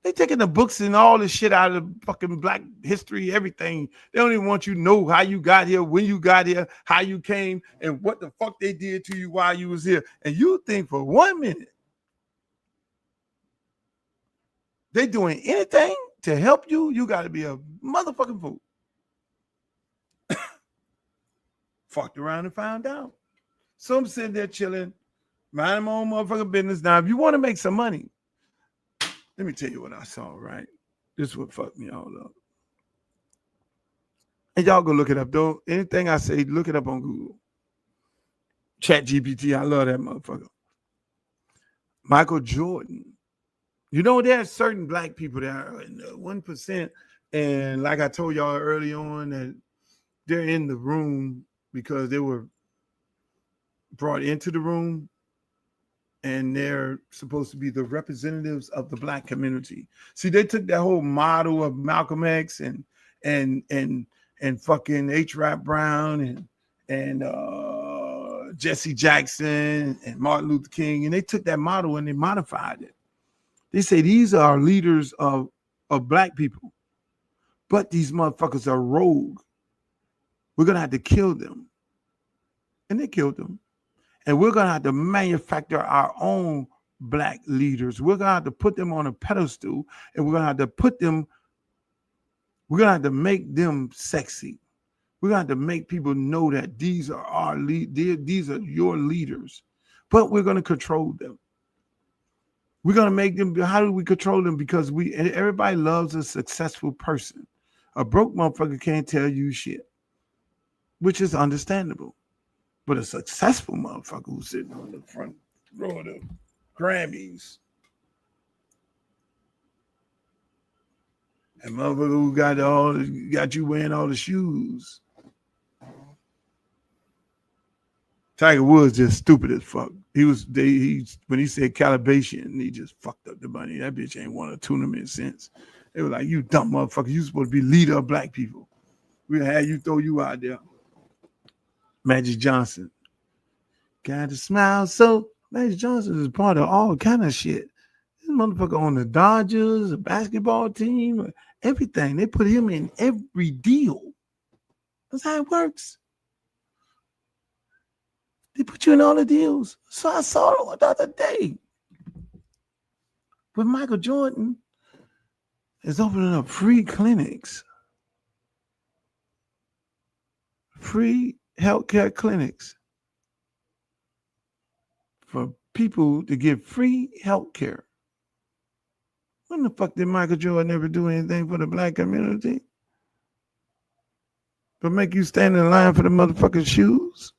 They taking the books and all the shit out of fucking black history, everything. They don't even want you to know how you got here, when you got here, how you came, and what the fuck they did to you while you was here. And you think for 1 minute they doing anything to help you, you got to be a motherfucking fool. Fucked around and found out. So I'm sitting there chilling, minding my own motherfucking business. Now, if you want to make some money, let me tell you what I saw, right? This is what fucked me all up. And y'all go look it up, though. Anything I say, look it up on Google. ChatGPT, I love that motherfucker. Michael Jordan. You know, there's certain black people that are in the 1%. And like I told y'all early on, that they're in the room because they were brought into the room. And they're supposed to be the representatives of the black community. See, they took that whole model of Malcolm X and fucking H. Rap Brown and Jesse Jackson and Martin Luther King, and they took that model and they modified it. They say these are leaders of black people, but these motherfuckers are rogue. We're gonna have to kill them, and they killed them. And we're going to have to manufacture our own black leaders. We're going to have to put them on a pedestal, and we're going to have to make them sexy. We're going to have to make people know that these are our these are your leaders, but we're going to control them. We're going to make them. How do we control them? Because everybody loves a successful person. A broke motherfucker can't tell you shit, which is understandable. But a successful motherfucker who's sitting on the front row of the Grammys, and motherfucker who got you wearing all the shoes. Tiger Woods just stupid as fuck. When he said calibration, he just fucked up the money. That bitch ain't won a tournament since. They were like, you dumb motherfucker, you supposed to be leader of black people. We had you throw you out there. Magic Johnson. Got to smile. So Magic Johnson is part of all kind of shit. This motherfucker on the Dodgers, a basketball team, everything. They put him in every deal. That's how it works. They put you in all the deals. So I saw it the other day. But Michael Jordan is opening up free clinics. Free healthcare clinics for people to get free healthcare. When the fuck did Michael Jordan ever do anything for the black community? But make you stand in line for the motherfucking shoes?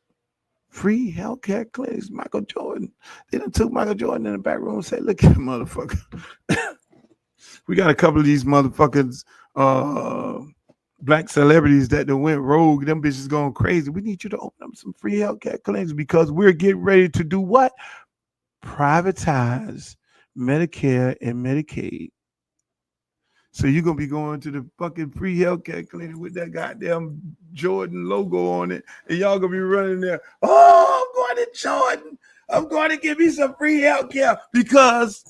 Free healthcare clinics, Michael Jordan. They done took Michael Jordan in the back room and said, look at the motherfucker. We got a couple of these motherfuckers, black celebrities that went rogue. Them bitches going crazy. We need you to open up some free healthcare clinics because we're getting ready to do what? Privatize Medicare and Medicaid. So you're going to be going to the fucking free healthcare clinic with that goddamn Jordan logo on it, and y'all going to be running there. Oh, I'm going to Jordan. I'm going to give me some free healthcare because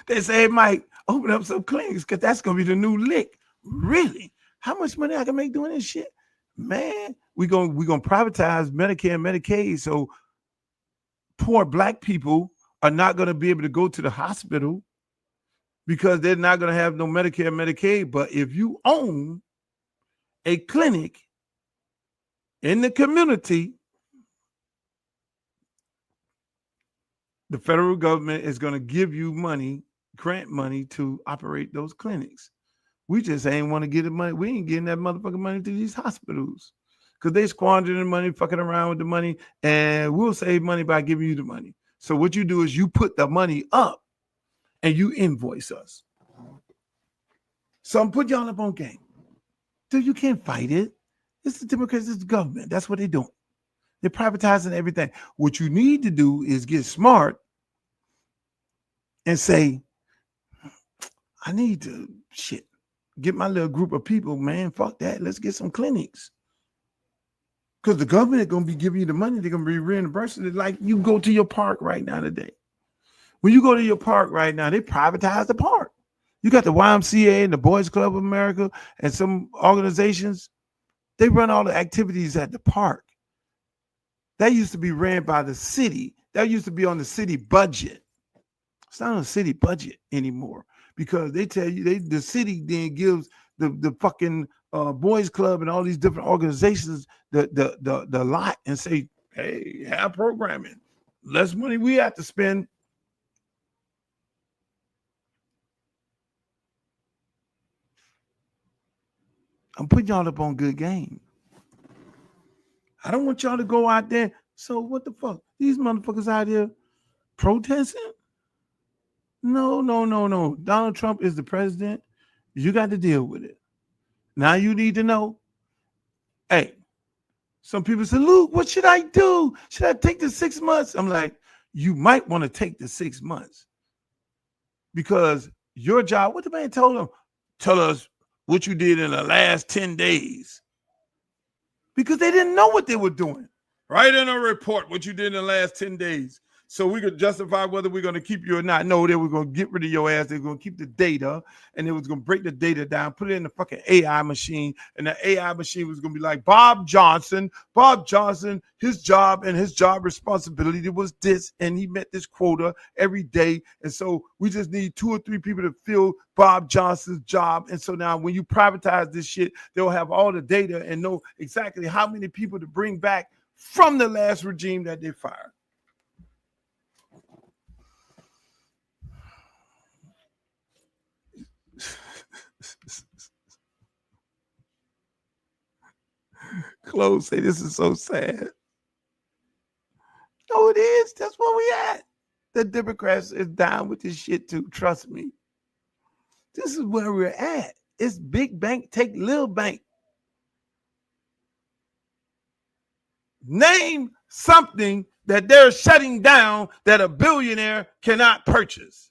they say, hey, Mike, open up some clinics because that's going to be the new lick. Really? How much money I can make doing this shit? Man, we're gonna privatize Medicare and Medicaid, so poor black people are not going to be able to go to the hospital because they're not going to have no Medicare and Medicaid. But if you own a clinic in the community, the federal government is going to give you money, grant money to operate those clinics. We just ain't want to get the money. We ain't getting that motherfucking money to these hospitals because they squandering the money, fucking around with the money, and we'll save money by giving you the money. So what you do is you put the money up and you invoice us. So I'm putting y'all up on game. Dude, you can't fight it. It's the Democrats, it's the government. That's what they're doing. They're privatizing everything. What you need to do is get smart and say, I need to get my little group of people, man. Fuck that. Let's get some clinics. Because the government is going to be giving you the money. They're going to be reimbursing it. Like you go to your park right now today. When you go to your park right now, they privatize the park. You got the YMCA and the Boys Club of America and some organizations. They run all the activities at the park. That used to be ran by the city. That used to be on the city budget. It's not on the city budget anymore because they tell you the city then gives the fucking Boys Club and all these different organizations the lot and say, hey, have programming. Less money we have to spend. I'm putting y'all up on good game. I don't want y'all to go out there. So what the fuck? These motherfuckers out here protesting? No. Donald Trump is the president. You got to deal with it. Now you need to know. Hey, some people say, Luke, what should I do? Should I take the 6 months? I'm like, you might want to take the 6 months because your job, what the man told him, tell us what you did in the last 10 days. Because they didn't know what they were doing. Write in a report what you did in the last 10 days. So we could justify whether we're going to keep you or not. No, they were going to get rid of your ass. They were going to keep the data, and they was going to break the data down, put it in the fucking AI machine, and the AI machine was going to be like, Bob Johnson, his job and his job responsibility was this, and he met this quota every day, and so we just need 2 or 3 people to fill Bob Johnson's job, and so now when you privatize this shit, they'll have all the data and know exactly how many people to bring back from the last regime that they fired. Close say this is so sad. No, it is. That's where we at. The Democrats is down with this shit too. Trust me. This is where we're at. It's big bank take little bank. Name something that they're shutting down that a billionaire cannot purchase.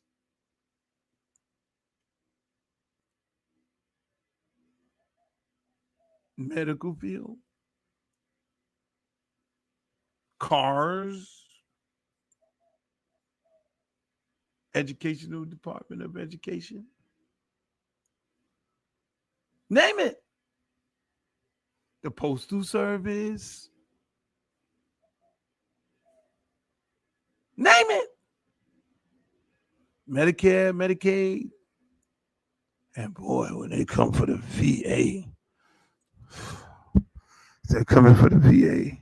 Medical field, cars, educational department of education. Name it. The postal service. Name it. Medicare, Medicaid. And boy, when they come for the VA, they're coming for the VA.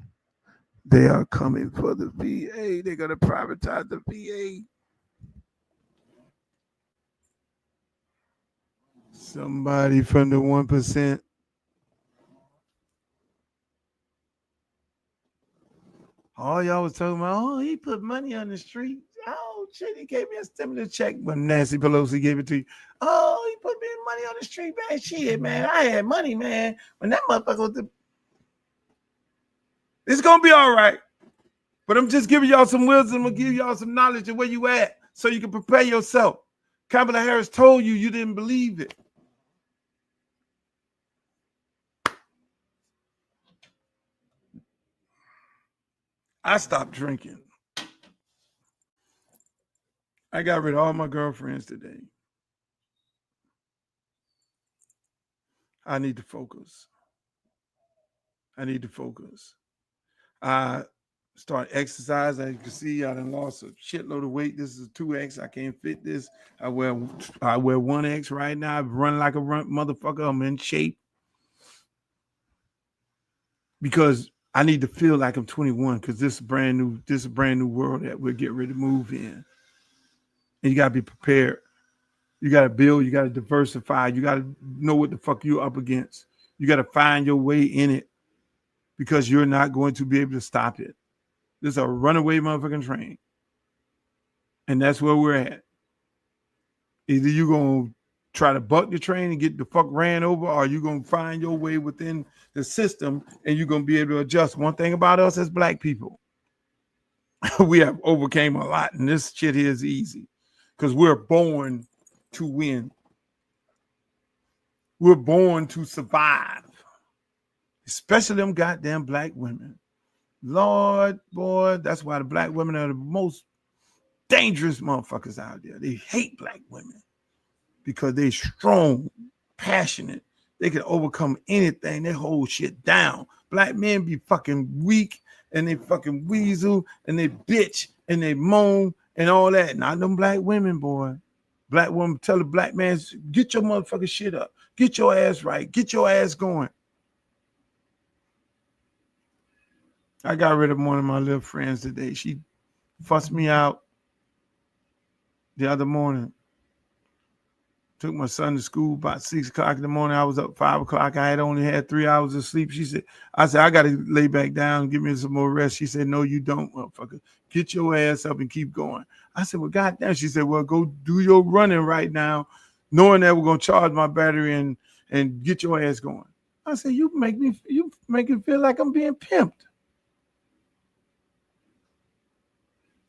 They are coming for the VA. They're going to privatize the VA. Somebody from the 1%. All y'all was talking about, oh, he put money on the street. Oh, shit, he gave me a stimulus check when Nancy Pelosi gave it to you. Oh, he put me money on the street, man. Shit, man. I had money, man. When that motherfucker was the... It's going to be all right. But I'm just giving y'all some wisdom. I'm give y'all some knowledge of where you at so you can prepare yourself. Kamala Harris told you, you didn't believe it. I stopped drinking. I got rid of all my girlfriends today. I need to focus. I start exercise. As you can see, I done lost a shitload of weight. This is a 2X. I can't fit this. I wear 1X right now. I run like a motherfucker. I'm in shape. Because I need to feel like I'm 21 because this is a brand new world that we're getting ready to move in. And you gotta be prepared. You gotta build, you gotta diversify, you gotta know what the fuck you're up against. You gotta find your way in it because you're not going to be able to stop it. This is a runaway motherfucking train. And that's where we're at. Either you're gonna try to buck the train and get the fuck ran over, or you gonna find your way within the system and you're gonna be able to adjust. One thing about us as black people, we have overcame a lot, and this shit here is easy because we're born to win. We're born to survive, especially them goddamn black women. Lord, boy, that's why the black women are the most dangerous motherfuckers out there. They hate black women because they strong, passionate. They can overcome anything. They hold shit down. Black men be fucking weak and they fucking weasel and they bitch and they moan and all that. Not them black women, boy. Black women tell the black man, get your motherfucking shit up. Get your ass right. Get your ass going. I got rid of one of my little friends today. She fussed me out the other morning. Took my son to school about 6 o'clock in the morning. I was up 5 o'clock. I had only had 3 hours of sleep. I said, I got to lay back down and give me some more rest. She said, no, you don't, motherfucker. Get your ass up and keep going. I said, well, goddamn. She said, well, go do your running right now, knowing that we're going to charge my battery and get your ass going. I said, you make it feel like I'm being pimped.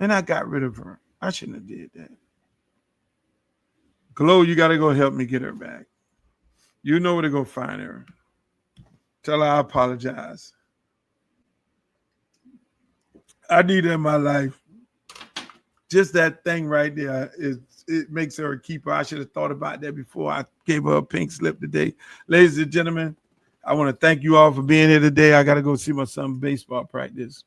And I got rid of her. I shouldn't have did that. Glow, you got to go help me get her back. You know where to go find her. Tell her I apologize. I need her in my life. Just that thing right there, it makes her a keeper. I should have thought about that before I gave her a pink slip today. Ladies and gentlemen, I want to thank you all for being here today. I got to go see my son's baseball practice.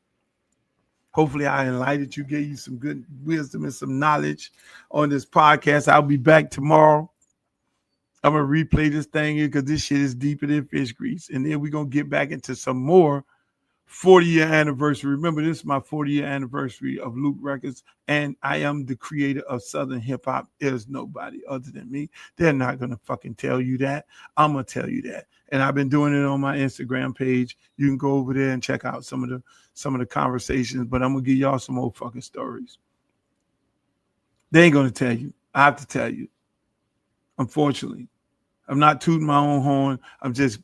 Hopefully I enlightened you, gave you some good wisdom and some knowledge on this podcast. I'll be back tomorrow. I'm going to replay this thing here because this shit is deeper than fish grease. And then we're going to get back into some more 40-year anniversary. Remember, this is my 40-year anniversary of Luke Records, and I am the creator of Southern hip hop. There's nobody other than me. They're not going to fucking tell you that. I'm going to tell you that. And I've been doing it on my Instagram page. You can go over there and check out some of the conversations, but I'm going to give y'all some old fucking stories. They ain't going to tell you. I have to tell you. Unfortunately, I'm not tooting my own horn. I'm just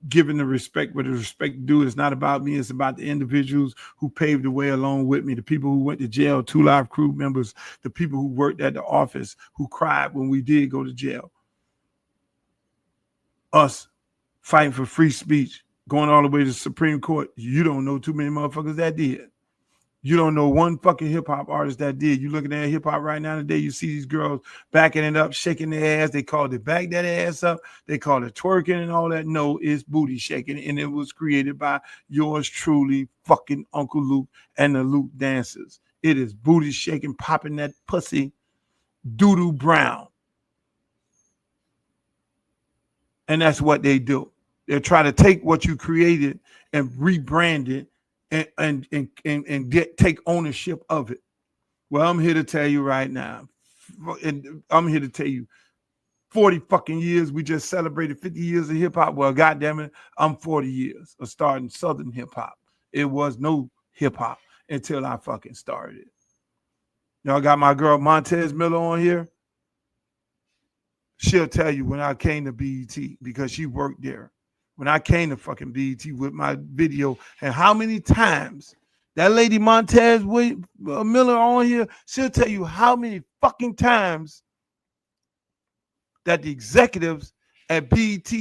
giving the respect where the respect due. It's not about me. It's about the individuals who paved the way along with me, the people who went to jail, 2 Live Crew members, the people who worked at the office, who cried when we did go to jail. Us fighting for free speech, going all the way to the Supreme Court. You don't know too many motherfuckers that did. You don't know one fucking hip-hop artist that did. You looking at hip-hop right now today, you see these girls backing it up, shaking their ass. They called it back that ass up. They called it twerking and all that. No, it's booty shaking, and it was created by yours truly, fucking Uncle Luke and the Luke Dancers. It is booty shaking, popping that pussy, doo-doo brown. And that's what they do. They try to take what you created and rebrand it and take ownership of it. Well, I'm here to tell you right now, and I'm here to tell you, 40 fucking years, we just celebrated 50 years of hip hop. Well, goddamn it, I'm 40 years of starting Southern hip hop. It was no hip hop until I fucking started it. Y'all got my girl Montez Miller on here. She'll tell you when I came to BET because she worked there. When I came to fucking BET with my video, and how many times that lady Montez Miller on here, she'll tell you how many fucking times that the executives at BET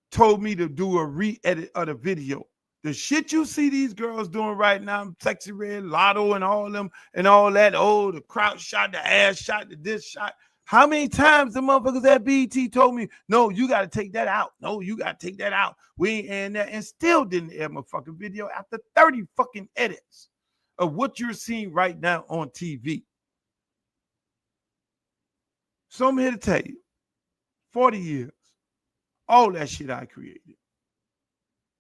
told me to do a re-edit of the video. The shit you see these girls doing right now, Sexy Red, Lotto, and all them and all that. Oh, the crowd shot, the ass shot, the this shot. How many times the motherfuckers at BET told me, no, you got to take that out. No, you got to take that out. We ain't airing that, and still didn't air my fucking video after 30 fucking edits of what you're seeing right now on TV. So I'm here to tell you, 40 years, all that shit I created.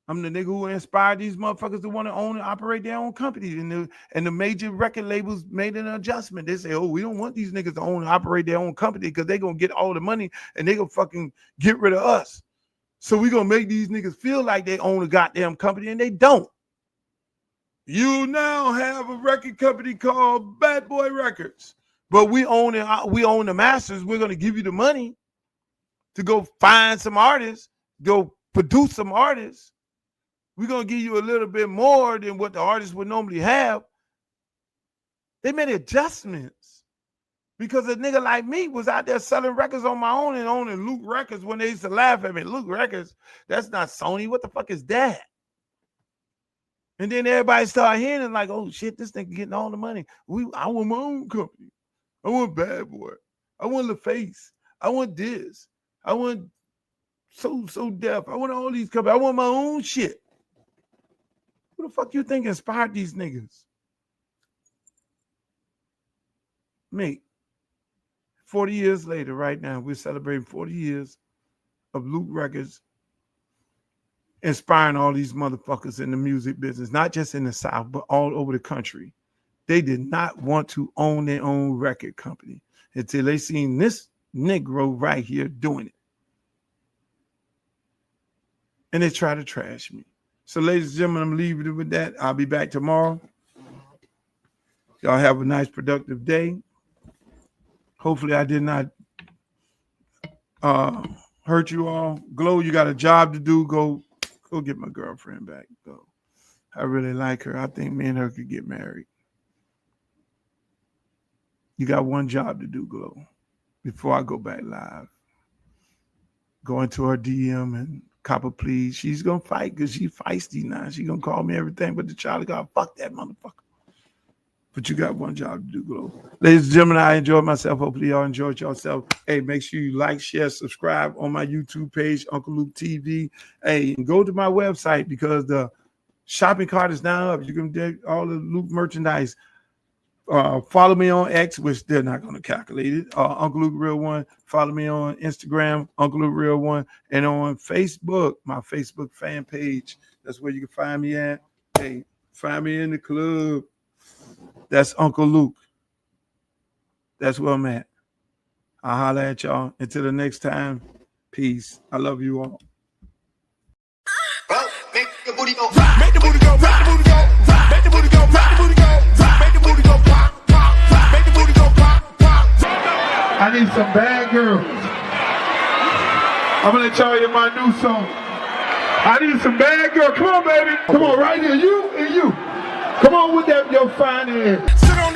I'm the nigga who inspired these motherfuckers to want to own and operate their own companies. And the major record labels made an adjustment. They say, oh, we don't want these niggas to own and operate their own company because they're going to get all the money and they're going to fucking get rid of us. So we're going to make these niggas feel like they own a goddamn company, and they don't. You now have a record company called Bad Boy Records, but we own the masters. We're going to give you the money. to go find some artists, go produce some artists. We're going to give you a little bit more than what the artists would normally have. They made adjustments because a nigga like me was out there selling records on my own and owning Luke Records when they used to laugh at me. Luke Records, that's not Sony. What the fuck is that? And then everybody started hearing it like, oh shit, this nigga getting all the money. I want my own company. I want Bad Boy. I want LaFace. I want this. I want So Def. I want all these companies. I want my own shit. Who the fuck you think inspired these niggas? Me. 40 years later, right now, we're celebrating 40 years of Luke Records inspiring all these motherfuckers in the music business, not just in the South, but all over the country. They did not want to own their own record company until they seen this Negro right here doing it. And they try to trash me. So, ladies and gentlemen, I'm leaving it with that. I'll be back tomorrow. Y'all have a nice, productive day. Hopefully, I did not hurt you all. Glow, you got a job to do. Go get my girlfriend back. Go. I really like her. I think me and her could get married. You got one job to do, Glow. Before I go back live, go into her DM and cop a plea. She's gonna fight because she's feisty now. She's gonna call me everything but the child of God. Fuck that motherfucker. But you got one job to do, Glow. Ladies and gentlemen, I enjoyed myself. Hopefully y'all enjoyed yourself. Hey, make sure you like, share, subscribe on my YouTube page, Uncle Luke TV. Hey, and go to my website because the shopping cart is now up. You can get all the Luke merchandise. Follow me on X, which they're not going to calculate it. Uncle Luke Real One. Follow me on Instagram, Uncle Luke Real One, and on Facebook, my Facebook fan page. That's where you can find me at. Hey, find me in the club. That's Uncle Luke. That's where I'm at. I'll holler at y'all. Until the next time, peace. I love you all. Make the booty go, make the booty go, make the booty go, make the booty go, make the booty go, make the booty go, pop, pop, make the booty go, pop, pop. I need some bad girls. I'm gonna let y'all hear my new song. I need some bad girls. Come on, baby. Come on, right here. You and you. Come on with that, your fine ass. Sit on